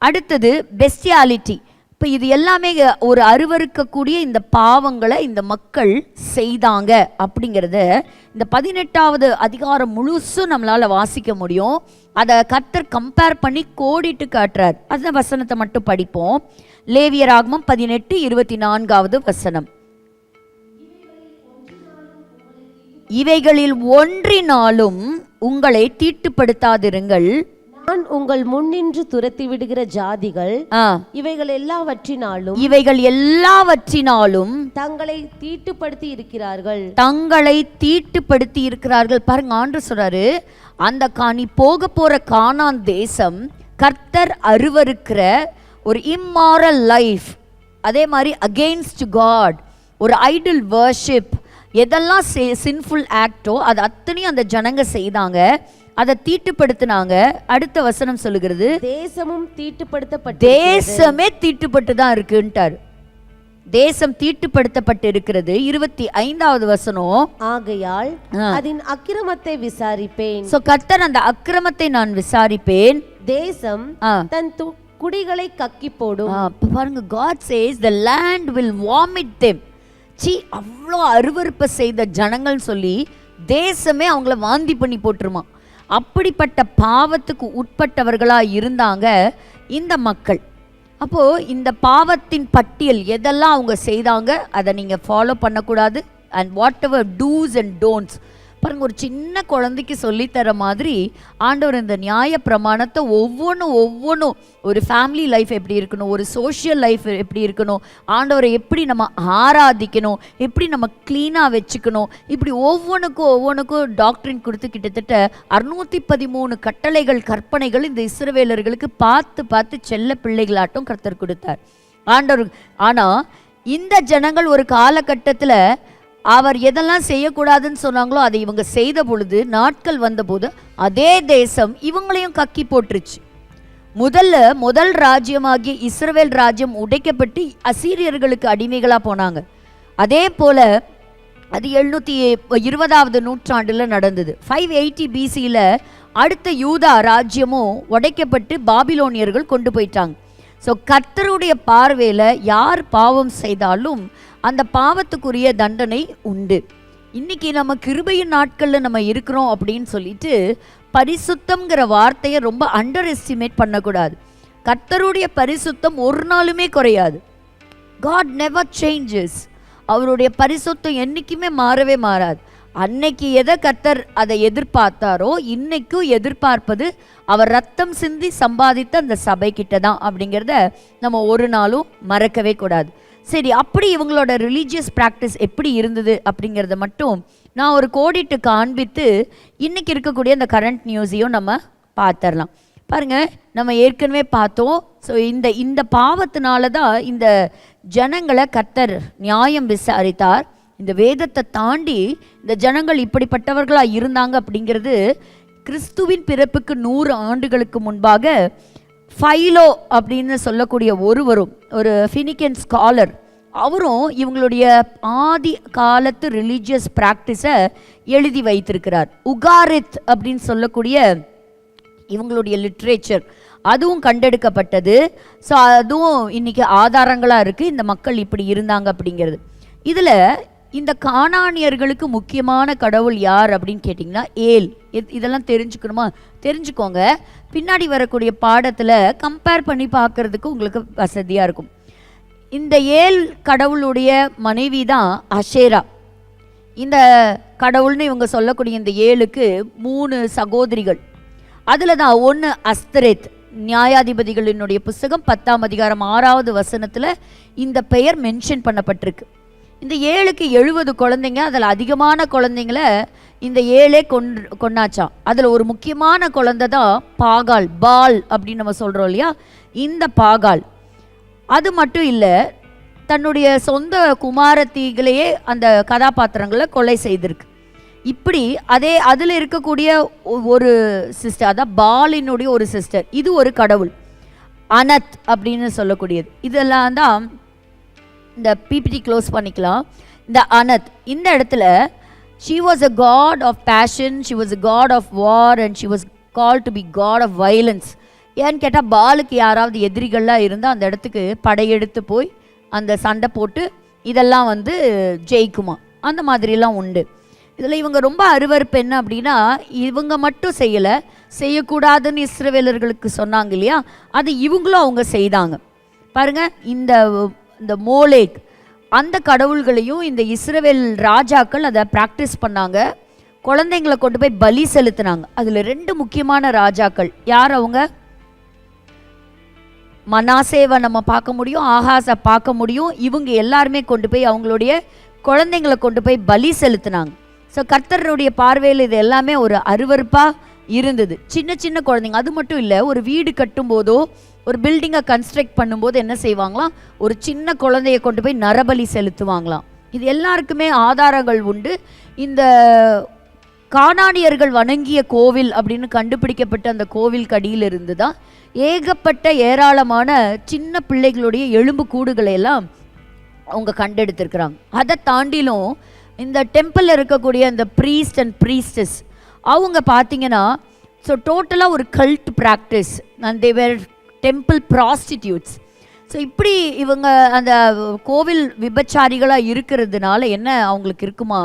அடுத்தது பெஸ்டியாலிட்டி. இப்போ இது எல்லாமே ஒரு அருவருக்கக்கூடிய இந்த பாவங்களை இந்த மக்கள் செய்தாங்க அப்படிங்கிறத இந்த 18வது அதிகாரம் முழுசும் நம்மளால் வாசிக்க முடியும். அதை கர்த்தர் கம்பேர் பண்ணி கோடிட்டு காட்டுறார். அந்த வசனத்தை மட்டும் படிப்போம். லேவியராகமம் 18:24வது வசனம். இவைகளில் ஒன்றினாலும் உங்களை தீட்டுப்படுத்தாதிருங்கள், நான் உங்கள் முன்னின்று துரத்தி விடுகிற ஜாதிகள் இவைகள் எல்லாவற்றினாலும் தங்களை தீட்டுப்படுத்தி இருக்கிறார்கள். பாருங்க, ஆண்டவர் சொல்றாரு, அந்த நீ போக போற கானான் தேசம் கர்த்தர் அருவருக்கிற ஒரு இம்மாரல் லைஃப், அதே மாதிரி அகெயின்ஸ்ட் காட், ஒரு ஐடல் வர்ஷிப், எதெல்லாம் சின்ஃபுல் ஆக்டோ அது அத்தனையும் அந்த ஜனங்க செய்தாங்க, அதை தீட்டுப்படுத்தினாங்க. அடுத்த வசனம் சொல்லுகிறது, தேசமே தீட்டுப்பட்டு தான் இருக்குன்ட்டார். தேசம் தீட்டுப்படுத்தப்பட்டு இருக்கிறது. 25வது வசனம், ஆகையால் அதன் அக்கிரமத்தை விசாரிப்பேன். சோ கர்த்தர் அந்த அக்கிரமத்தை நான் விசாரிப்பேன், தேசம் தன் குடிகளை கக்கி போடும். பாருங்க, God says the land will vomit them. அவ்வளோ அருவருப்பை செய்த ஜனங்கள் சொல்லி தேசமே அவங்கள வாந்தி பண்ணி போட்டுருமா. அப்படிப்பட்ட பாவத்துக்கு உட்பட்டவர்களா இருந்தாங்க இந்த மக்கள். அப்போ இந்த பாவத்தின் பட்டியல் எதெல்லாம் அவங்க செய்தாங்க அதை நீங்க ஃபாலோ பண்ணக்கூடாது. And whatever do's and don'ts, பாருங்க, ஒரு சின்ன குழந்தைக்கு சொல்லித்தர மாதிரி ஆண்டவர் இந்த நியாய பிரமாணத்தை ஒவ்வொன்றும் ஒரு ஃபேமிலி லைஃப் எப்படி இருக்கணும், ஒரு சோஷியல் லைஃப் எப்படி இருக்கணும், ஆண்டவரை எப்படி நம்ம ஆராதிக்கணும், எப்படி நம்ம க்ளீனாக வச்சுக்கணும், இப்படி ஒவ்வொன்றுக்கும் டாக்டரின் கொடுத்து கிட்டத்தட்ட 613 கட்டளைகள் கற்பனைகள் இந்த இஸ்ரவேலர்களுக்கு பார்த்து செல்ல பிள்ளைகளாட்டும் கர்த்தர் கொடுத்தார் ஆண்டவர். ஆனால் இந்த ஜனங்கள் ஒரு காலகட்டத்தில் அவர் எதெல்லாம் செய்யக்கூடாதுன்னு சொன்னாங்களோ அதை இவங்க செய்த பொழுது, நாட்கள் வந்தபோது அதே தேசம் இவங்களையும் கக்கி போட்டுருச்சு. முதல் ராஜ்யமாகிய இஸ்ரவேல் ராஜ்யம் உடைக்கப்பட்டு அசீரியர்களுக்கு அடிமைகளாக போனாங்க. அதே போல அது 720வது நூற்றாண்டில் நடந்தது. 580 BCயில் அடுத்த யூதா ராஜ்யமும் உடைக்கப்பட்டு பாபிலோனியர்கள் கொண்டு போயிட்டாங்க. ஸோ கர்த்தருடைய பார்வையில் யார் பாவம் செய்தாலும் அந்த பாவத்துக்குரிய தண்டனை உண்டு. இன்னைக்கு நம்ம கிருபையின் நாட்களில் நம்ம இருக்கிறோம் அப்படின்னு சொல்லிட்டு பரிசுத்தம்ங்கிற வார்த்தையை ரொம்ப அண்டர் எஸ்டிமேட் பண்ணக்கூடாது. கர்த்தருடைய பரிசுத்தம் ஒரு நாளுமே குறையாது. God never changes. அவருடைய பரிசுத்தம் என்றைக்குமே மாறவே மாறாது. அன்னைக்கு எதை கர்த்தர் அதை எதிர்பார்த்தாரோ இன்னைக்கும் எதிர்பார்ப்பது அவர் ரத்தம் சிந்தி சம்பாதித்த அந்த சபை கிட்ட தான் அப்படிங்கிறத நம்ம ஒரு நாளும் மறக்கவே கூடாது. சரி, அப்படி இவங்களோட ரிலீஜியஸ் ப்ராக்டிஸ் எப்படி இருந்தது அப்படிங்கிறத மட்டும் நான் ஒரு கோடிட்டு காண்பித்து இன்னைக்கு இருக்கக்கூடிய அந்த கரண்ட் நியூஸையும் நம்ம பார்த்துடலாம். பாருங்க, நம்ம ஏற்கனவே பார்த்தோம். ஸோ இந்த பாவத்தினால தான் இந்த ஜனங்களை கர்த்தர் நியாயம் விசாரித்தார். இந்த வேதத்தை தாண்டி இந்த ஜனங்கள் இப்படிப்பட்டவர்களாக இருந்தாங்க அப்படிங்கிறது கிறிஸ்துவின் பிறப்புக்கு 100 ஆண்டுகளுக்கு முன்பாக ஃபைலோ அப்படின்னு சொல்லக்கூடிய ஒரு ஃபினிக்கன் ஸ்காலர், அவரும் இவங்களுடைய ஆதி காலத்து ரிலீஜியஸ் ப்ராக்டிஸை எழுதி வைத்திருக்கிறார். உகாரித் அப்படின்னு சொல்லக்கூடிய இவங்களுடைய லிட்ரேச்சர் அதுவும் கண்டெடுக்கப்பட்டது. ஸோ அதுவும் இன்னைக்கு ஆதாரங்களாக இருக்குது இந்த மக்கள் இப்படி இருந்தாங்க அப்படிங்கிறது. இதில் இந்த கானானியர்களுக்கு முக்கியமான கடவுள் யார் அப்படின்னு கேட்டிங்கன்னா ஏல். இதெல்லாம் தெரிஞ்சுக்கணுமா? தெரிஞ்சுக்கோங்க. பின்னாடி வரக்கூடிய பாடத்தில் கம்பேர் பண்ணி பார்க்குறதுக்கு உங்களுக்கு வசதியாக இருக்கும். இந்த ஏல் கடவுளுடைய மனைவி தான் அஷேரா. இந்த கடவுள்னு இவங்க சொல்லக்கூடிய இந்த ஏலுக்கு 3 சகோதரிகள். அதில் தான் ஒன்று அஸ்தரேத். நியாயாதிபதிகளினுடைய புஸ்தகம் 10ஆம் அதிகாரம் 6வது வசனத்தில் இந்த பெயர் மென்ஷன் பண்ணப்பட்டிருக்கு. இந்த ஏழுக்கு 70 குழந்தைங்க. அதில் அதிகமான குழந்தைங்கள இந்த ஏழே கொண்டாச்சான். அதில் ஒரு முக்கியமான குழந்தை தான் பாகால், பால் அப்படின்னு நம்ம சொல்கிறோம் இல்லையா, இந்த பாகால். அது மட்டும் இல்லை, தன்னுடைய சொந்த குமாரத்திகளையே அந்த கதாபாத்திரங்களை கொலை செய்திருக்கு. இப்படி அதில் இருக்கக்கூடிய ஒரு சிஸ்டர், அதான் பாலினுடைய ஒரு சிஸ்டர், இது ஒரு கடவுள் அனத் அப்படின்னு சொல்லக்கூடியது. இதெல்லாம் தான் இந்த பிபிடி க்ளோஸ் பண்ணிக்கலாம். இந்த அனத் இந்த இடத்துல she was a god of passion, she was a god of war and she was called to be god of violence. ஏன்னு கேட்டால் பாலுக்கு யாராவது எதிரிகள்லாம் இருந்தால் அந்த இடத்துக்கு படையெடுத்து போய் அந்த சண்டை போட்டு இதெல்லாம் ஜெயிக்குமா, அந்த மாதிரிலாம் உண்டு. இதில் இவங்க ரொம்ப அருவருப்பு என்ன அப்படின்னா, இவங்க மட்டும் செய்யக்கூடாதுன்னு இஸ்ரவேலர்களுக்கு சொன்னாங்க இல்லையா, அது இவங்களும் அவங்க செய்தாங்க. பாருங்க, இந்த மோலேக் அந்த கடவுள்களையும் இந்த இஸ்ரவேல் ராஜாக்கள் அதை ப்ராக்டிஸ் பண்ணாங்க. குழந்தைங்களை கொண்டு போய் பலி செலுத்தினாங்க. அதுல 2 முக்கியமான ராஜாக்கள் யார்? அவங்க மனாசேவை நம்ம பார்க்க முடியும், ஆகாசை பார்க்க முடியும். இவங்க எல்லாருமே கொண்டு போய் அவங்களுடைய குழந்தைங்களை கொண்டு போய் பலி செலுத்தினாங்க. ஸோ கர்த்தருடைய பார்வையில் இது எல்லாமே ஒரு அருவருப்பாக இருந்தது. சின்ன சின்ன குழந்தைங்க, அது மட்டும் இல்லை, ஒரு வீடு கட்டும் போதோ ஒரு பில்டிங்கை கன்ஸ்ட்ரக்ட் பண்ணும்போது என்ன செய்வாங்களாம், ஒரு சின்ன குழந்தைய கொண்டு போய் நரபலி செலுத்துவாங்களாம். இது எல்லாருக்குமே ஆதாரங்கள் உண்டு. இந்த கானானியர்கள் வணங்கிய கோவில் அப்படின்னு கண்டுபிடிக்கப்பட்ட அந்த கோவில் கடியில் இருந்து தான் ஏகப்பட்ட ஏராளமான சின்ன பிள்ளைகளுடைய எலும்பு கூடுகளை எல்லாம் அவங்க கண்டெடுத்திருக்கிறாங்க. அதை தாண்டிலும் இந்த டெம்பிளில் இருக்கக்கூடிய அந்த ப்ரீஸ்ட் அண்ட் ப்ரீஸ்டஸ் அவங்க பார்த்தீங்கன்னா, ஸோ டோட்டலாக ஒரு cult practice and they were temple prostitutes. So இப்படி இவங்க அந்த கோவில் விபச்சாரிகளாக இருக்கிறதுனால என்ன அவங்களுக்கு இருக்குமா,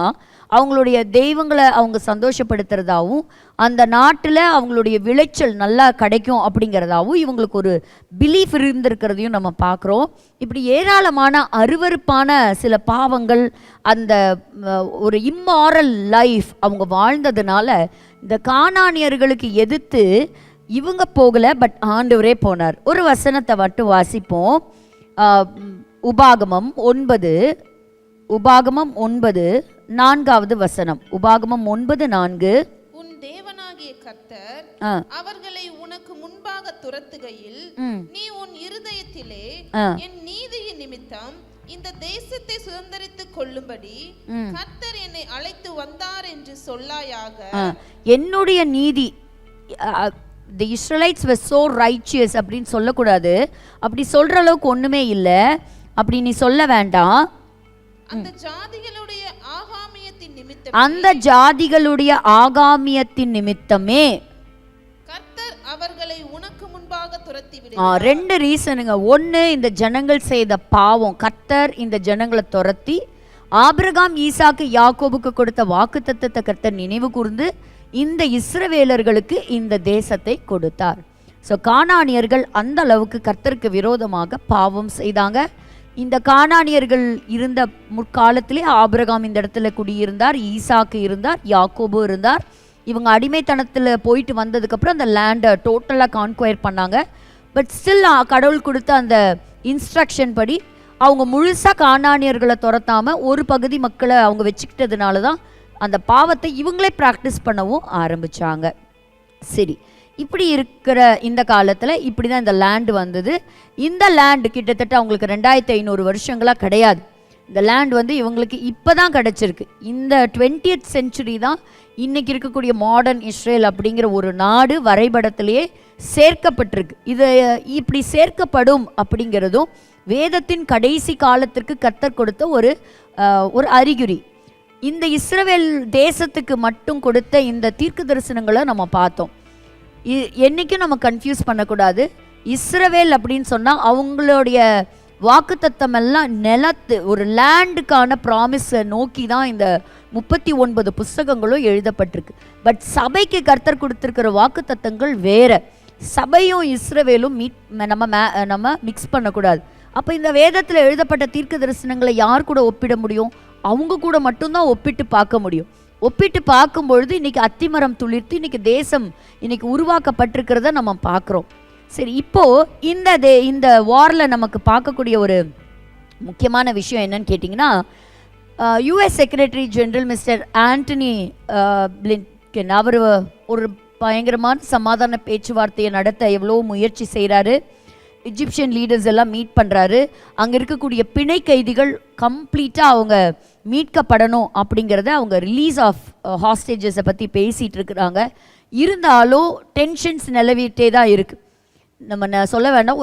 அவங்களுடைய தெய்வங்களை அவங்க சந்தோஷப்படுத்துறதாகவும் அந்த நாட்டில் அவங்களுடைய விளைச்சல் நல்லா கிடைக்கும் அப்படிங்கிறதாகவும் இவங்களுக்கு ஒரு பிலீஃப் இருந்திருக்கிறதையும் நம்ம பார்க்குறோம். இப்படி ஏராளமான அருவருப்பான சில பாவங்கள், அந்த ஒரு இம்மாரல் லைஃப் அவங்க வாழ்ந்ததுனால இந்த கானானியர்களுக்கு எதிர்த்து இவங்க போகலை, பட் ஆண்டவரே போனார். ஒரு வசனத்தை மட்டும் வாசிப்போம். உபாகமம் 9:4 வசனம். உபாகமம் 9:4. உன் தேவனாகிய கர்த்தர் அவர்களை உனக்கு முன்பாக துரத்துகையில் நீ உன் இருதயத்திலே என் நீதியின் நிமித்தம் இந்த தேசத்தை சுதந்தரித்துக் கொள்ளும்படி கர்த்தர் என்னை அழைத்து வந்தார் என்று சொல்லாயாக. என்னுடைய நீதி, the Israelites were so righteous அப்படின்னு சொல்லக்கூடாது. அப்படி சொல்ற அளவுக்கு ஒண்ணுமே இல்லை, அப்படி நீ சொல்ல வேண்டாம். அந்த ஜாதிகளுடைய ஆகாமியத்தின் நிமித்தமே கர்த்தர் அவர்களை உனக்கு முன்பாக துரத்தி விடுவார். 2 ரீசனுங்க. ஒன்று, இந்த ஜனங்கள் செய்த பாவம், கர்த்தர் இந்த ஜனங்களை துரத்தி ஆபிரகாம், ஈசாக்கு, யாக்கோபுக்கு கொடுத்த வாக்குத்தத்தத்தை கர்த்தர் நினைவு கூர்ந்து இந்த இஸ்ரவேலர்களுக்கு இந்த தேசத்தை கொடுத்தார். ஸோ கானானியர்கள் அந்த அளவுக்கு கர்த்தருக்கு விரோதமாக பாவம் செய்தாங்க. இந்த கானானியர்கள் இருந்த முற்காலத்திலே ஆபிரகாம் இந்த இடத்துல குடியிருந்தார், ஈசாக்கு இருந்தார், யாக்கோபு இருந்தார். இவங்க அடிமைத்தனத்தில் போயிட்டு வந்ததுக்கப்புறம் அந்த லேண்டை டோட்டலாக கான்குயர் பண்ணாங்க. பட் ஸ்டில் கடவுள் கொடுத்த அந்த இன்ஸ்ட்ரக்ஷன் படி அவங்க முழுசாக கானானியர்களை துரத்தாமல் ஒரு பகுதி மக்களை அவங்க வச்சுக்கிட்டதுனால தான் அந்த பாவத்தை இவங்களே ப்ராக்டிஸ் பண்ணவும் ஆரம்பித்தாங்க. சரி, இப்படி இருக்கிற இந்த காலத்தில் இப்படி தான் இந்த லேண்டு வந்தது. இந்த லேண்டு கிட்டத்தட்ட அவங்களுக்கு 2500 வருஷங்களாக கிடையாது. இந்த லேண்ட் வந்து இவங்களுக்கு இப்போ தான் கிடச்சிருக்கு. இந்த 20th century தான் இன்றைக்கி இருக்கக்கூடிய மாடர்ன் இஸ்ரேல் அப்படிங்கிற ஒரு நாடு வரைபடத்திலேயே சேர்க்கப்பட்டிருக்கு. இது இப்படி சேர்க்கப்படும் அப்படிங்கிறதும் வேதத்தின் கடைசி காலத்திற்கு கர்த்தர் கொடுத்த ஒரு அறிகுறி. இந்த இஸ்ரவேல் தேசத்துக்கு மட்டும் கொடுத்த இந்த தீர்க்க தரிசனங்களை நம்ம பார்த்தோம். என்றைக்கும் நம்ம கன்ஃபியூஸ் பண்ணக்கூடாது. இஸ்ரவேல் அப்படின்னு சொன்னால் அவங்களுடைய வாக்குத்தத்தம் எல்லாம் நிலத்து ஒரு லேண்டுக்கான ப்ராமிஸை நோக்கி தான் இந்த 39 புஸ்தகங்களும் எழுதப்பட்டிருக்கு. பட் சபைக்கு கர்த்தர் கொடுத்துருக்கிற வாக்குத்தத்தங்கள் வேற. சபையும் இஸ்ரவேலும் நம்ம மிக்ஸ் பண்ணக்கூடாது. அப்போ இந்த வேதத்தில் எழுதப்பட்ட தீர்க்க தரிசனங்களை யார் கூட ஒப்பிட முடியும்? அவங்க கூட மட்டும்தான் ஒப்பிட்டு பார்க்க முடியும். ஒப்பிட்டு பார்க்கும்பொழுது இன்னைக்கு அத்திமரம் துளிர்த்து இன்னைக்கு தேசம் இன்னைக்கு உருவாக்கப்பட்டிருக்கிறத நம்ம பார்க்குறோம். சரி, இப்போது இந்த வாரில் நமக்கு பார்க்கக்கூடிய ஒரு முக்கியமான விஷயம் என்னன்னு கேட்டிங்கன்னா, US secretary general mister Antony Blinken அவர் ஒரு பயங்கரமான சமாதான பேச்சுவார்த்தையை நடத்த எவ்வளோ முயற்சி செய்கிறாரு. எஜிப்சியன் லீடர்ஸ் எல்லாம் மீட் பண்ணுறாரு. அங்கே இருக்கக்கூடிய பிணை கைதிகள் கம்ப்ளீட்டாக அவங்க மீட்கப்படணும் அப்படிங்கிறத, அவங்க ரிலீஸ் ஆஃப் ஹாஸ்டேஜஸை பற்றி பேசிகிட்டு இருக்கிறாங்க. இருந்தாலும் டென்ஷன்ஸ் நிலவிட்டே தான் இருக்குது. நம்ம சொல்ல வேண்டாம்,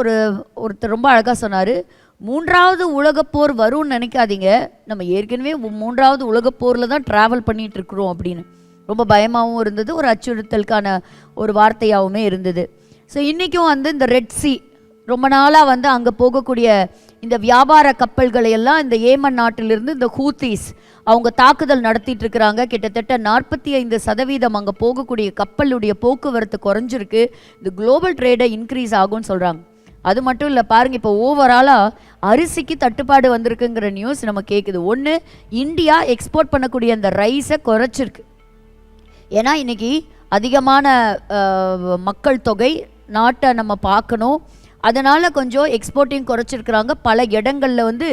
ஒருத்தர் ரொம்ப அழகாக சொன்னார், 3வது உலகப்போர் வரும்னு நினைக்காதீங்க, நம்ம ஏற்கனவே 3வது உலகப்போரில் தான் ட்ராவல் பண்ணிகிட்டு இருக்கிறோம் அப்படின்னு ரொம்ப பயமாகவும் இருந்தது, ஒரு அச்சுறுத்தலுக்கான ஒரு வார்த்தையாகவுமே இருந்தது. ஸோ இன்றைக்கும் இந்த ரெட் சி ரொம்ப நாளாக அங்கே போகக்கூடிய இந்த வியாபார கப்பல்களை எல்லாம் இந்த ஏமன் நாட்டிலிருந்து இந்த ஹூத்தீஸ் அவங்க தாக்குதல் நடத்திட்டு இருக்கிறாங்க. கிட்டத்தட்ட 45% அங்கே போகக்கூடிய கப்பலுடைய போக்குவரத்து குறைஞ்சிருக்கு. இந்த குளோபல் ட்ரேடை இன்க்ரீஸ் ஆகும்னு சொல்கிறாங்க. அது மட்டும் இல்லை, பாருங்கள், இப்போ ஓவராலாக அரிசிக்கு தட்டுப்பாடு வந்திருக்குங்கிற நியூஸ் நம்ம கேட்குது. ஒன்று, இந்தியா எக்ஸ்போர்ட் பண்ணக்கூடிய அந்த ரைஸை குறைச்சிருக்கு. ஏன்னா இன்னைக்கு அதிகமான மக்கள் தொகை, நாட்டை நம்ம பார்க்கணும். அதனால் கொஞ்சம் எக்ஸ்போர்ட்டையும் குறைச்சிருக்கிறாங்க. பல இடங்களில் வந்து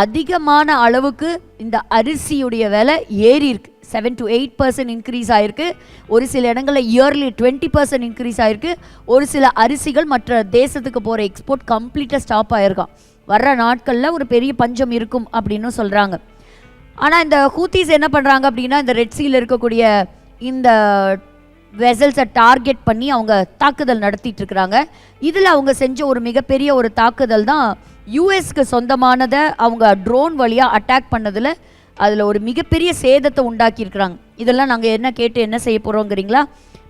அதிகமான அளவுக்கு இந்த அரிசியுடைய விலை ஏறி இருக்கு. 7 to 8% இன்க்ரீஸ் ஆகிருக்கு. ஒரு சில இடங்களில் இயர்லி 20% இன்க்ரீஸ் ஆகிருக்கு. ஒரு சில அரிசிகள் மற்ற தேசத்துக்கு போகிற எக்ஸ்போர்ட் கம்ப்ளீட்டாக ஸ்டாப் ஆகிருக்கான். வர்ற நாட்களில் ஒரு பெரிய பஞ்சம் இருக்கும் அப்படின்னு சொல்கிறாங்க. ஆனால் இந்த ஹூத்திஸ் என்ன பண்ணுறாங்க அப்படின்னா, இந்த ரெட்சியில் இருக்கக்கூடிய இந்த வெசல்ஸை டார்கெட் பண்ணி அவங்க தாக்குதல் நடத்திட்டு இருக்கிறாங்க. இதில் அவங்க செஞ்ச ஒரு மிகப்பெரிய ஒரு தாக்குதல் தான் யூஎஸ்க்கு சொந்தமானதை அவங்க ட்ரோன் வழியாக அட்டாக் பண்ணதில் அதில் ஒரு மிகப்பெரிய சேதத்தை உண்டாக்கியிருக்கிறாங்க. இதெல்லாம் நாங்கள் என்ன கேட்டு என்ன செய்ய போகிறோங்கிறீங்களா?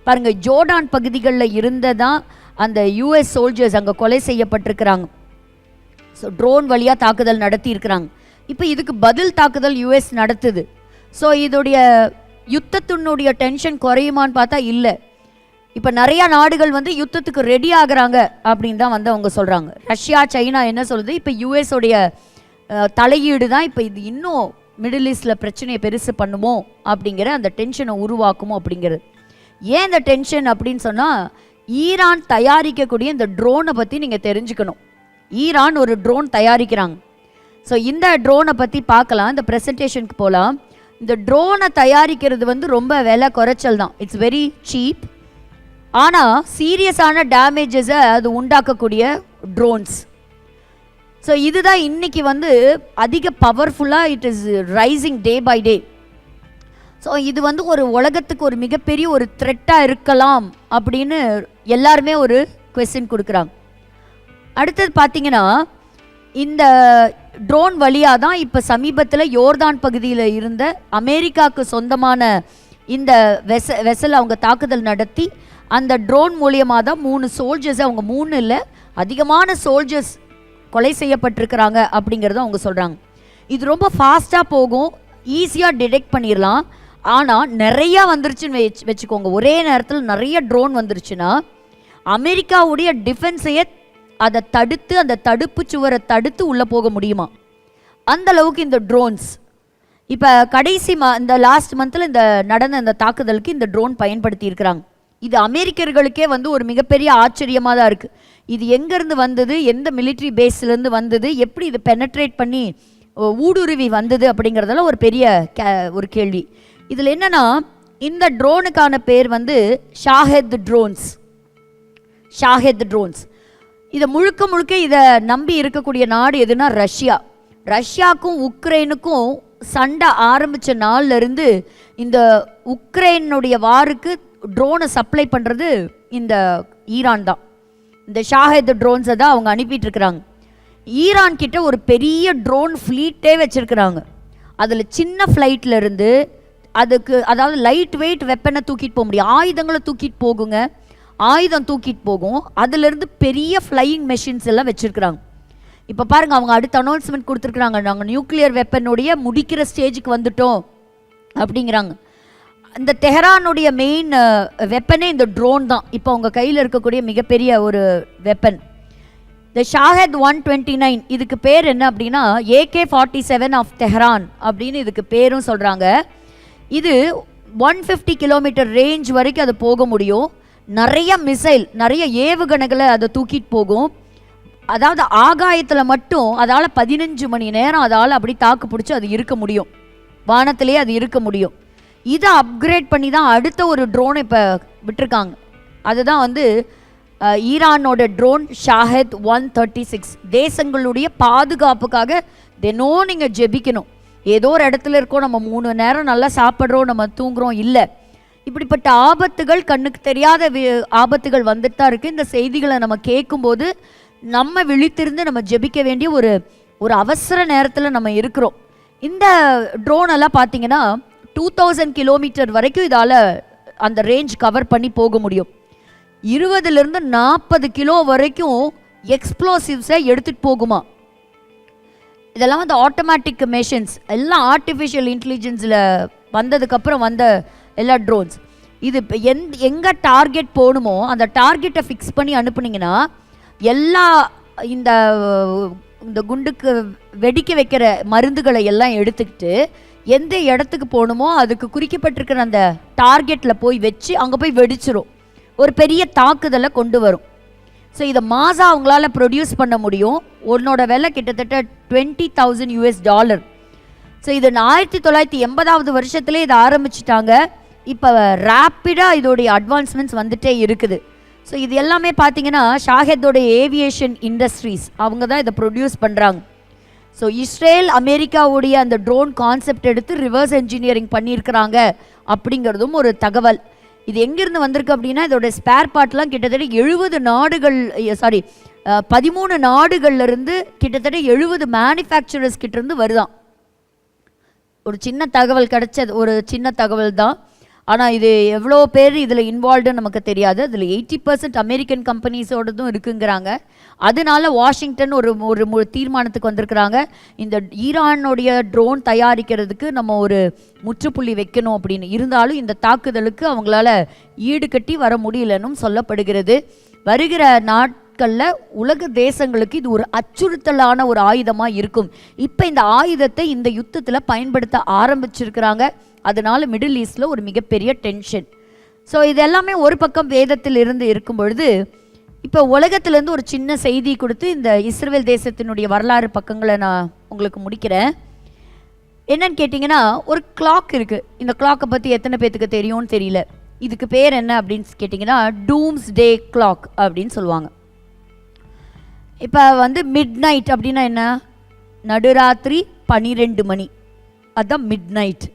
பாருங்கள், ஜோர்டான் பகுதிகளில் இருந்ததான் அந்த யூஎஸ் சோல்ஜர்ஸ் அங்கே கொலை செய்யப்பட்டிருக்கிறாங்க. ஸோ ட்ரோன் வழியாக தாக்குதல் நடத்தி இருக்கிறாங்க. இப்போ இதுக்கு பதில் தாக்குதல் யூஎஸ் நடத்துது. ஸோ இதோடைய யுத்தத்தினுடைய டென்ஷன் குறையுமான்னு பார்த்தா இல்லை. இப்போ நிறையா நாடுகள் வந்து யுத்தத்துக்கு ரெடி ஆகுறாங்க அப்படின்னு தான் வந்து அவங்க சொல்கிறாங்க. ரஷ்யா, சைனா என்ன சொல்லுது, இப்போ யூஎஸோடைய தலையீடு தான் இப்போ இது இன்னும் மிடில் ஈஸ்டில் பிரச்சனையை பெருசு பண்ணுமோ அப்படிங்கிற அந்த டென்ஷனை உருவாக்குமோ அப்படிங்கிறது. ஏன் இந்த டென்ஷன் அப்படின்னு சொன்னால், ஈரான் தயாரிக்கக்கூடிய இந்த ட்ரோனை பற்றி நீங்கள் தெரிஞ்சுக்கணும். ஈரான் ஒரு ட்ரோன் தயாரிக்கிறாங்க. ஸோ இந்த ட்ரோனை பற்றி பார்க்கலாம். இந்த ப்ரெசன்டேஷனுக்கு போகலாம். இந்த ட்ரோனை தயாரிக்கிறது வந்து ரொம்ப விலை குறைச்சல் தான். It's very cheap. ஆனால் சீரியஸான டேமேஜஸை அது உண்டாக்கக்கூடிய ட்ரோன்ஸ். ஸோ இதுதான் இன்றைக்கி வந்து அதிக பவர்ஃபுல்லாக it is rising day by day. So இது வந்து ஒரு உலகத்துக்கு ஒரு மிகப்பெரிய ஒரு த்ரெட்டாக இருக்கலாம் அப்படின்னு எல்லாருமே ஒரு குவெஸ்டின் கொடுக்குறாங்க. அடுத்தது பார்த்திங்கன்னா, இந்த ட்ரோன் வழியாக தான் இப்போ சமீபத்தில் யோர்தான் பகுதியில் இருந்த அமெரிக்காவுக்கு சொந்தமான இந்த வெசல் அவங்க தாக்குதல் நடத்தி அந்த ட்ரோன் மூலியமாக தான் 3 சோல்ஜர்ஸ், அவங்க 3 இல்லை அதிகமான சோல்ஜர்ஸ் கொலை செய்யப்பட்டிருக்கிறாங்க அப்படிங்கிறத அவங்க சொல்கிறாங்க. இது ரொம்ப ஃபாஸ்ட்டாக போகும், ஈஸியாக டிடெக்ட் பண்ணிடலாம். ஆனால் நிறையா வந்துருச்சுன்னு வச்சுக்கோங்க, ஒரே நேரத்தில் நிறைய ட்ரோன் வந்துருச்சுன்னா அமெரிக்காவுடைய டிஃபென்ஸையே அதை தடுத்து, அந்த தடுப்பு சுவரை தடுத்து உள்ளே போக முடியுமா? அந்த அளவுக்கு இந்த ட்ரோன்ஸ். இப்போ கடைசி இந்த லாஸ்ட் மந்தில் இந்த நடந்த இந்த தாக்குதலுக்கு இந்த ட்ரோன் பயன்படுத்தி இருக்கிறாங்க. இது அமெரிக்கர்களுக்கே வந்து ஒரு மிகப்பெரிய ஆச்சரியமாக தான் இருக்குது. இது எங்கேருந்து வந்தது, எந்த மிலிட்ரி பேஸ்லேருந்து வந்தது, எப்படி இது பெனட்ரேட் பண்ணி ஊடுருவி வந்தது அப்படிங்கிறதெல்லாம் ஒரு பெரிய ஒரு கேள்வி. இதில் என்னென்னா, இந்த ட்ரோனுக்கான பேர் வந்து ஷாஹெத் ட்ரோன்ஸ். ஷாஹெத் ட்ரோன்ஸ். இதை முழுக்க இதை நம்பி இருக்கக்கூடிய நாடு எதுனா ரஷ்யா. ரஷ்யாவுக்கும் உக்ரைனுக்கும் சண்டை ஆரம்பித்த நாள்லேருந்து இந்த உக்ரைனுடைய வாருக்கு ட்ரோனை சப்ளை பண்ணுறது இந்த ஈரான் தான். இந்த ஷாஹெத் ட்ரோன்ஸை தான் அவங்க அனுப்பிட்டு இருக்கிறாங்க. ஈரான் கிட்ட ஒரு பெரிய ட்ரோன் ஃப்ளீட்டே வச்சுருக்கிறாங்க. அதில் சின்ன ஃப்ளைட்டில் இருந்து அதுக்கு, அதாவது லைட் வெயிட் வெப்பனை தூக்கிட்டு போக முடியும், ஆயுதங்களை தூக்கிட்டு போகுங்க, ஆயுதம் தூக்கிட்டு போகும். அதிலிருந்து பெரிய ஃப்ளையிங் மெஷின்ஸ் எல்லாம் வச்சுருக்குறாங்க. இப்போ பாருங்கள், அவங்க அடுத்த அனௌன்ஸ்மெண்ட் கொடுத்துருக்குறாங்க, நாங்கள் நியூக்ளியர் வெப்பனுடைய முடிக்கிற ஸ்டேஜுக்கு வந்துட்டோம் அப்படிங்கிறாங்க. இந்த தெஹரானுடைய மெயின் வெப்பனே இந்த ட்ரோன் தான். இப்போ அவங்க கையில் இருக்கக்கூடிய மிகப்பெரிய ஒரு வெப்பன் இந்த ஷாஹெத் 129. இதுக்கு பேர் என்ன அப்படின்னா AK-47 ஆஃப் தெஹரான் அப்படின்னு இதுக்கு பேரும் சொல்கிறாங்க. இது 150 கிலோமீட்டர் ரேஞ்ச் வரைக்கும் அது போக முடியும். நிறைய மிசைல், நிறைய ஏவுகணைகளை அதை தூக்கிட்டு போகும். அதாவது ஆகாயத்தில் மட்டும் அதால் 15 மணி நேரம் அதால் அப்படி தாக்கு பிடிச்சி அது இருக்க முடியும், வானத்திலே அது இருக்க முடியும். இதை அப்கிரேட் பண்ணி தான் அடுத்த ஒரு ட்ரோனை இப்போ விட்டுருக்காங்க. அதுதான் வந்து ஈரானோட ட்ரோன் ஷாஹெத் 136. தேசங்களுடைய பாதுகாப்புக்காக தினம் நீங்கள் ஜெபிக்கணும். ஏதோ ஒரு இடத்துல இருக்கோம், நம்ம 3 நேரம் நல்லா சாப்பிட்றோம், நம்ம தூங்குறோம், இல்லை. இப்படிப்பட்ட ஆபத்துகள், கண்ணுக்கு தெரியாத ஆபத்துகள் வந்துட்டு தான் இருக்குது. இந்த செய்திகளை நம்ம கேட்கும்போது நம்ம விழித்திருந்து நம்ம ஜெபிக்க வேண்டிய ஒரு அவசர நேரத்தில் நம்ம இருக்கிறோம். இந்த ட்ரோன் எல்லாம் பார்த்தீங்கன்னா 2000 கிலோமீட்டர் வரைக்கும் இதால் அந்த ரேஞ்ச் கவர் பண்ணி போக முடியும். 20லேருந்து 40 கிலோ வரைக்கும் எக்ஸ்ப்ளோசிவ்ஸை எடுத்துகிட்டு போகுமா. இதெல்லாம் வந்து ஆட்டோமேட்டிக் மெஷின்ஸ், எல்லாம் ஆர்டிஃபிஷியல் இன்டெலிஜென்ஸில் வந்ததுக்கப்புறம் வந்த எல்லா ட்ரோன்ஸ். இது இப்போ எங்கே டார்கெட் போகணுமோ அந்த டார்கெட்டை ஃபிக்ஸ் பண்ணி அனுப்புனீங்கன்னா எல்லா இந்த குண்டுக்கு வெடிக்க வைக்கிற மருந்துகளை எல்லாம் எடுத்துக்கிட்டு எந்த இடத்துக்கு போகணுமோ அதுக்கு குறிக்கப்பட்டிருக்கிற அந்த டார்கெட்டில் போய் வச்சு அங்கே போய் வெடிச்சிரும், ஒரு பெரிய தாக்குதலை கொண்டு வரும். ஸோ இதை மாதம் அவங்களால ப்ரொடியூஸ் பண்ண முடியும். உன்னோட விலை கிட்டத்தட்ட $20,000. ஸோ இது 1980வது வருஷத்துலேயே இதை ஆரம்பிச்சிட்டாங்க. இப்போ ரேப்பிடாக இதோடைய அட்வான்ஸ்மெண்ட்ஸ் வந்துட்டே இருக்குது. ஸோ இது எல்லாமே பார்த்தீங்கன்னா ஷாஹெத்தோடைய ஏவியேஷன் இண்டஸ்ட்ரீஸ் அவங்க தான் இதை ப்ரொடியூஸ் பண்ணுறாங்க. ஸோ இஸ்ரேல் அமெரிக்காவுடைய அந்த ட்ரோன் கான்செப்ட் எடுத்து ரிவர்ஸ் என்ஜினியரிங் பண்ணியிருக்கிறாங்க அப்படிங்கிறதும் ஒரு தகவல். இது எங்கேருந்து வந்திருக்கு அப்படின்னா இதோட ஸ்பேர் பார்ட்லாம் கிட்டத்தட்ட 70 நாடுகள் 13 நாடுகள்லேருந்து கிட்டத்தட்ட 70 மேனுஃபேக்சரர்ஸ் கிட்டேருந்து வருதான். ஒரு சின்ன தகவல் கிடைச்சது, ஒரு சின்ன தகவல் தான். ஆனால் இது எவ்வளோ பேர் இதில் இன்வால்வ்டுன்னு நமக்கு தெரியாது. அதில் 80% அமெரிக்கன் கம்பெனிஸோடதும் இருக்குங்கிறாங்க. அதனால வாஷிங்டன் ஒரு தீர்மானத்துக்கு வந்திருக்கிறாங்க, இந்த ஈரானுடைய ட்ரோன் தயாரிக்கிறதுக்கு நம்ம ஒரு முற்றுப்புள்ளி வைக்கணும் அப்படின்னு. இருந்தாலும் இந்த தாக்குதலுக்கு அவங்களால ஈடுகட்டி வர முடியலன்னும் சொல்லப்படுகிறது. வருகிற நாட்களில் உலக தேசங்களுக்கு இது ஒரு அச்சுறுத்தலான ஒரு ஆயுதமாக இருக்கும். இப்போ இந்த ஆயுதத்தை இந்த யுத்தத்தில் பயன்படுத்த ஆரம்பிச்சிருக்கிறாங்க. அதனால மிடில் ஈஸ்டில் ஒரு மிகப்பெரிய டென்ஷன். ஸோ இது எல்லாமே ஒரு பக்கம் வேதத்தில் இருந்து இருக்கும் பொழுது, இப்போ உலகத்திலேருந்து ஒரு சின்ன செய்தி கொடுத்து இந்த இஸ்ரேல் தேசத்தினுடைய வரலாறு பக்கங்களை நான் உங்களுக்கு முடிக்கிறேன். என்னன்னு கேட்டிங்கன்னா, ஒரு கிளாக் இருக்குது. இந்த கிளாக்கை பற்றி எத்தனை பேத்துக்கு தெரியும்னு தெரியல. இதுக்கு பேர் என்ன அப்படின்னு கேட்டிங்கன்னா டூம்ஸ் டே கிளாக் அப்படின்னு சொல்லுவாங்க. இப்போ மிட் நைட் அப்படின்னா என்ன, நடுராத்திரி 12 மணி, அதுதான் மிட் நைட்.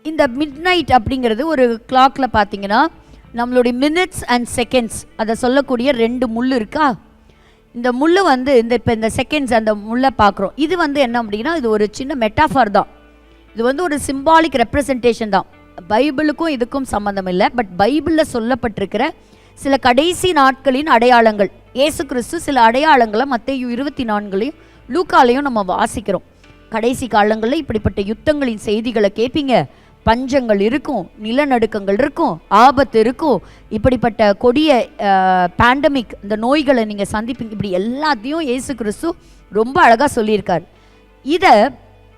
இந்த மிட் நைட் அப்படிங்கிறது ஒரு கிளாக்கில் பார்த்தீங்கன்னா நம்மளுடைய மினிட்ஸ் அண்ட் செகண்ட்ஸ் அதை சொல்லக்கூடிய 2 முள் இருக்கா. இந்த முள் இப்போ இந்த செகண்ட்ஸ் அந்த முள்ளை பார்க்குறோம். இது என்ன அப்படின்னா இது ஒரு சின்ன மெட்டாஃபார் தான். இது ஒரு சிம்பாலிக் ரெப்ரசன்டேஷன் தான். பைபிளுக்கும் இதுக்கும் சம்மந்தம் இல்லை. பட் பைபிளில் சொல்லப்பட்டிருக்கிற சில கடைசி நாட்களின் அடையாளங்கள். இயேசு கிறிஸ்து சில அடையாளங்களை மத்தேயு 24 லூக்காலையும் நம்ம வாசிக்கிறோம். கடைசி காலங்களில் இப்படிப்பட்ட யுத்தங்களின் செய்திகளை கேட்பீங்க. பஞ்சங்கள் இருக்கும், நிலநடுக்கங்கள் இருக்கும், ஆபத்து இருக்கும், இப்படிப்பட்ட கொடிய பேண்டமிக் இந்த நோய்களை நீங்கள் சந்திப்பீங்க. இப்படி எல்லாத்தையும் இயேசு கிறிஸ்து ரொம்ப அழகாக சொல்லியிருக்கார். இதை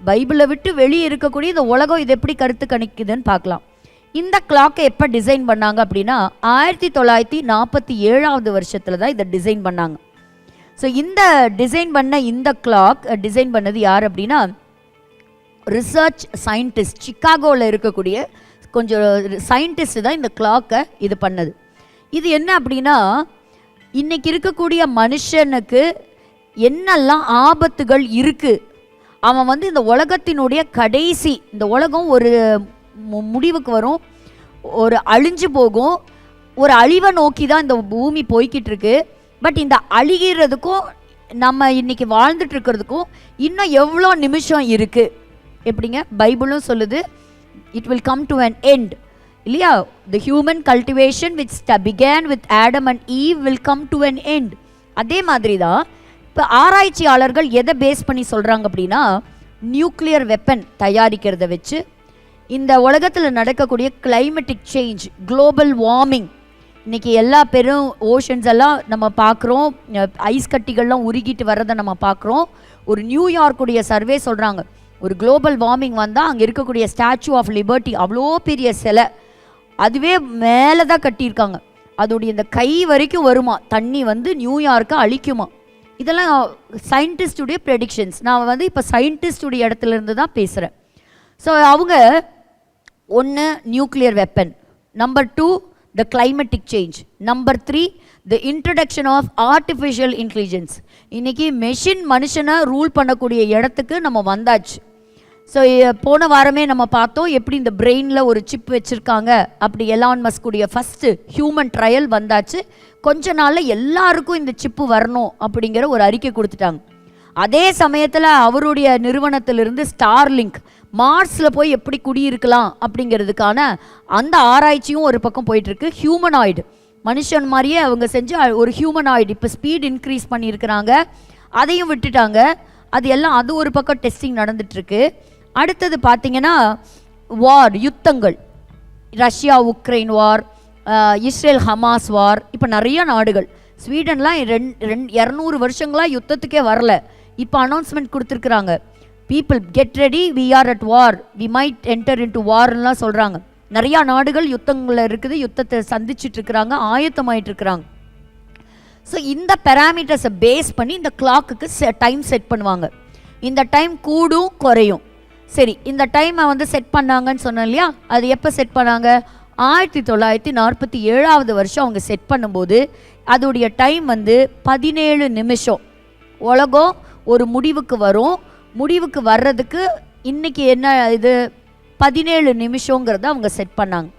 பைபிளை விட்டு வெளியே இருக்கக்கூடிய இந்த உலகம் இது எப்படி கருத்து கணிக்குதுன்னு பார்க்கலாம். இந்த கிளாக்கை எப்போ டிசைன் பண்ணாங்க அப்படின்னா 1947வது வருஷத்தில் தான் இதை டிசைன் பண்ணாங்க. ஸோ இந்த டிசைன் பண்ண இந்த கிளாக் டிசைன் பண்ணது யார் அப்படின்னா ரிசர்ச் சயின்டிஸ்ட், சிக்காகோவில் இருக்கக்கூடிய கொஞ்சம் சயின்டிஸ்ட் தான் இந்த கிளாக்கை இது பண்ணது. இது என்ன அப்படின்னா இன்னைக்கு இருக்கக்கூடிய மனுஷனுக்கு என்னெல்லாம் ஆபத்துகள் இருக்குது, அவன் இந்த உலகத்தினுடைய கடைசி, இந்த உலகம் ஒரு முடிவுக்கு வரும், ஒரு அழிஞ்சு போகும், ஒரு அழிவை நோக்கி தான் இந்த பூமி போய்கிட்டு இருக்கு. பட் இந்த அழிகிறதுக்கும் நம்ம இன்னைக்கு வாழ்ந்துட்டு இருக்கிறதுக்கும் இன்னும் எவ்வளோ நிமிஷம் இருக்குது எப்படிங்க. பைபிளும் சொல்லுது it will come to an end இல்லையா. the human cultivation which began with Adam and Eve will come to an end. அதே மாதிரி தான் இப்போ ஆராய்ச்சியாளர்கள் எதை பேஸ் பண்ணி சொல்கிறாங்க அப்படின்னா நியூக்ளியர் வெப்பன் தயாரிக்கிறத வச்சு இந்த உலகத்தில் நடக்கக்கூடிய கிளைமேட்டிக் சேஞ்ச், குளோபல் வார்மிங், இன்றைக்கி எல்லா பெரும் ஓஷன்ஸ் எல்லாம் நம்ம பார்க்குறோம், ஐஸ் கட்டிகள்லாம் உருகிட்டு வர்றதை நம்ம பார்க்குறோம். ஒரு நியூயார்க்குடைய சர்வே சொல்கிறாங்க ஒரு குளோபல் வார்மிங் வந்தால் அங்கே இருக்கக்கூடிய ஸ்டாச்சு ஆஃப் லிபர்ட்டி அவ்வளோ பெரிய சிலை, அதுவே மேலே தான் கட்டியிருக்காங்க, அதோடைய இந்த கை வரைக்கும் வருமா, தண்ணி நியூயார்க்கை அழிக்குமா. இதெல்லாம் சயின்டிஸ்டுடைய ப்ரெடிக்ஷன்ஸ். நான் இப்போ சயின்டிஸ்டுடைய இடத்துல இருந்து தான் பேசுகிறேன். ஸோ அவங்க ஒன்று nuclear weapon, number 2 the climatic change, number 3 the introduction of artificial intelligence. இன்னைக்கு மெஷின் மனுஷனை ரூல் பண்ணக்கூடிய இடத்துக்கு நம்ம வந்தாச்சு. ஸோ போன வாரமே நம்ம பார்த்தோம் எப்படி இந்த பிரெயினில் ஒரு சிப் வச்சுருக்காங்க. அப்படி எலான் மஸ்குடைய ஃபஸ்ட்டு ஹியூமன் ட்ரையல் வந்தாச்சு. கொஞ்ச நாளில் எல்லாருக்கும் இந்த சிப்பு வரணும் அப்படிங்கிற ஒரு அறிக்கை கொடுத்துட்டாங்க. அதே சமயத்தில் அவருடைய நிறுவனத்திலிருந்து ஸ்டார்லிங்க் மார்ஸில் போய் எப்படி குடியிருக்கலாம் அப்படிங்கிறதுக்கான அந்த ஆராய்ச்சியும் ஒரு பக்கம் போயிட்டுருக்கு. ஹியூமனாய்டு மனுஷன் மாதிரியே அவங்க செஞ்சு ஒரு ஹியூமனாய்டு இப்போ ஸ்பீட் இன்க்ரீஸ் பண்ணியிருக்கிறாங்க, அதையும் விட்டுட்டாங்க. அது எல்லாம் அது ஒரு பக்கம் டெஸ்டிங் நடந்துட்டுருக்கு. அடுத்தது பார்த்திங்கன்னா வார், யுத்தங்கள், Russia Ukraine war, Israel Hamas war. இப்போ நிறைய நாடுகள், ஸ்வீடன்லாம் 200 வருஷங்களாக யுத்தத்துக்கே வரல, இப்போ அனௌன்ஸ்மெண்ட் கொடுத்துருக்குறாங்க people get ready, we are at war, we might enter into வார்லாம் சொல்கிறாங்க. நிறையா நாடுகள் யுத்தங்களில் இருக்குது, யுத்தத்தை சந்திச்சுட்டு இருக்கிறாங்க, ஆயத்தமாயிட்டு இருக்கிறாங்க. ஸோ இந்த பேராமீட்டர்ஸை பேஸ் பண்ணி இந்த கிளாக்குக்கு டைம் செட் பண்ணுவாங்க. இந்த டைம் கூடும் குறையும். சரி, இந்த டைமை வந்து செட் பண்ணாங்கன்னு சொன்னோம் இல்லையா, அது எப்போ செட் பண்ணாங்க? 1947 வருஷம் அவங்க செட் பண்ணும்போது அதோடைய டைம் வந்து 17 நிமிஷம். உலகம் ஒரு முடிவுக்கு வரும். முடிவுக்கு வர்றதுக்கு இன்னைக்கு என்ன இது 17 நிமிஷங்கிறத அவங்க செட் பண்ணாங்க.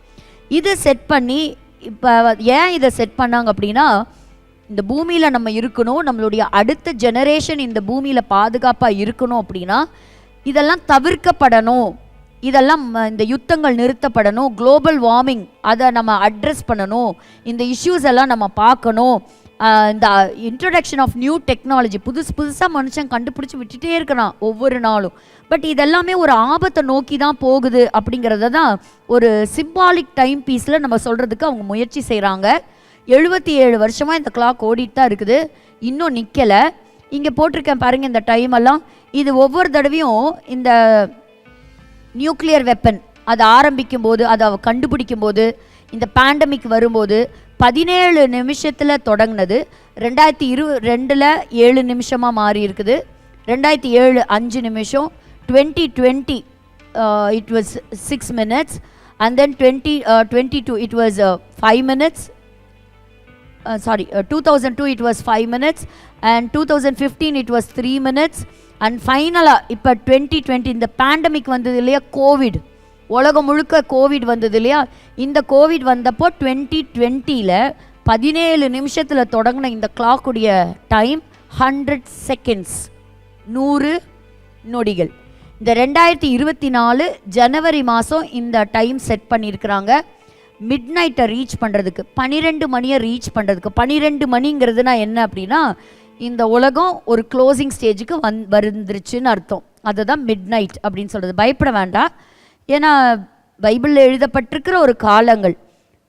இது செட் பண்ணி இப்போ ஏன் இதை செட் பண்ணாங்க அப்படின்னா, இந்த பூமியில் நம்ம இருக்கணும், நம்மளுடைய அடுத்த ஜெனரேஷன் இந்த பூமியில் பாதுகாப்பாக இருக்கணும் அப்படின்னா இதெல்லாம் தவிர்க்கப்படணும், இதெல்லாம் இந்த யுத்தங்கள் நிறுத்தப்படணும், குளோபல் வார்மிங் அதை நம்ம அட்ரஸ் பண்ணணும், இந்த இஷ்யூஸ் எல்லாம் நம்ம பார்க்கணும், இந்த இன்ட்ரடக்ஷன் ஆஃப் நியூ டெக்னாலஜி புதுசாக மனுஷன் கண்டுபிடிச்சி விட்டுட்டே இருக்கிறான் ஒவ்வொரு நாளும். பட் இதெல்லாமே ஒரு ஆபத்தை நோக்கி தான் போகுது அப்படிங்கிறத தான் ஒரு சிம்பாலிக் டைம் பீஸில் நம்ம சொல்கிறதுக்கு அவங்க முயற்சி செய்கிறாங்க. 77 வருஷமாக இந்த கிளாக் ஓடிட்டு தான் இருக்குது, இன்னும் நிற்கலை. இங்கே போட்டிருக்கேன் பாருங்கள் இந்த டைம் எல்லாம். இது ஒவ்வொரு தடவையும் இந்த நியூக்ளியர் வெப்பன் அதை ஆரம்பிக்கும் போது, அதை கண்டுபிடிக்கும் போது, இந்த பேண்டமிக் வரும்போது 17 நிமிஷத்தில் தொடங்கினது 2022 7 நிமிஷமாக மாறி இருக்குது. 2007 5 நிமிஷம், 2020 it was 6 minutes, and then 2022 it was 5 minutes. 2002 it was 5 minutes, and 2015 it was 3 minutes, and ஃபைனலாக இப்போ 2020 இந்த பேண்டமிக் வந்தது இல்லையா, கோவிட், உலகம் முழுக்க கோவிட் வந்தது இல்லையா, இந்த கோவிட் வந்தப்போ 2020 17 நிமிஷத்தில் தொடங்கின இந்த கிளாக்குடைய டைம் 100 செகண்ட்ஸ், 100 நொடிகள். இந்த 2024 ஜனவரி மாதம் இந்த டைம் செட் பண்ணியிருக்கிறாங்க. மிட் நைட்டை ரீச் பண்ணுறதுக்கு, 12 மணியை ரீச் பண்ணுறதுக்கு. 12 மணிங்கிறதுனா என்ன அப்படின்னா, இந்த உலகம் ஒரு க்ளோசிங் ஸ்டேஜுக்கு வந்துருச்சுன்னு அர்த்தம். அதுதான் மிட் நைட் அப்படின்னு சொல்கிறது. பயப்பட வேண்டாம், ஏன்னா பைபிளில் எழுதப்பட்டிருக்கிற ஒரு காலங்கள்.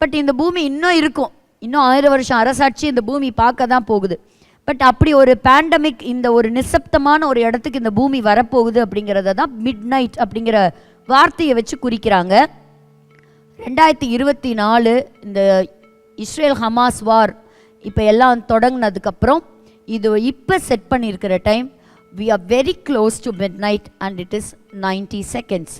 பட் இந்த பூமி இன்னும் இருக்கும், இன்னும் 1000 வருஷம் அரசாட்சி இந்த பூமி பார்க்க தான் போகுது. பட் அப்படி ஒரு பேண்டமிக், இந்த ஒரு நிசப்தமான ஒரு இடத்துக்கு இந்த பூமி வரப்போகுது அப்படிங்கிறத தான் மிட் நைட் அப்படிங்கிற வார்த்தையை வச்சு குறிக்கிறாங்க. 2024 இந்த இஸ்ரேல் ஹமாஸ் வார் இப்போ எல்லாம் தொடங்கினதுக்கப்புறம் இது இப்போ செட் பண்ணியிருக்கிற time, we are very close to midnight and it is 90 seconds.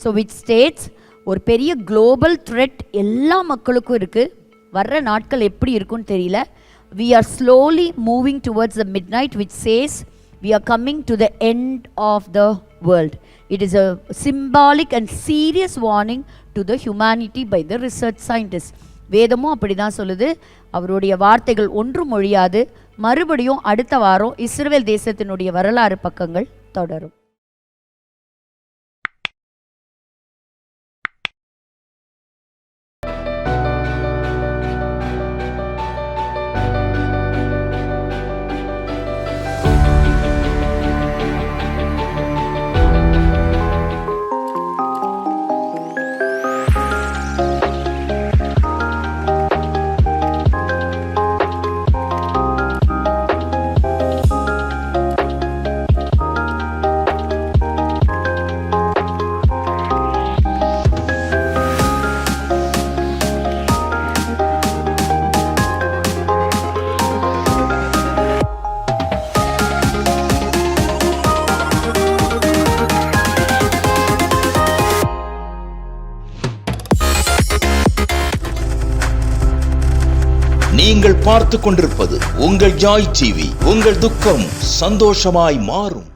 So which states ஒரு பெரிய குளோபல் த்ரெட் எல்லா மக்களுக்கும் இருக்குது. வர்ற நாட்கள் எப்படி இருக்குன்னு தெரியல. We are slowly moving towards the midnight, which says we are coming to the end of the world. It is a symbolic and serious warning to the humanity by the research scientists. வேதமும் அப்படி தான் சொல்லுது. அவருடைய வார்த்தைகள் ஒன்றும் மொழியாது. மறுபடியும் அடுத்த வாரம் இஸ்ரவேல் தேசத்தினுடைய வரலாறு பக்கங்கள் தொடரும். நீங்கள் பார்த்து கொண்டிருப்பது உங்கள் ஜாய் டிவி. உங்கள் துக்கம் சந்தோஷமாய் மாறும்.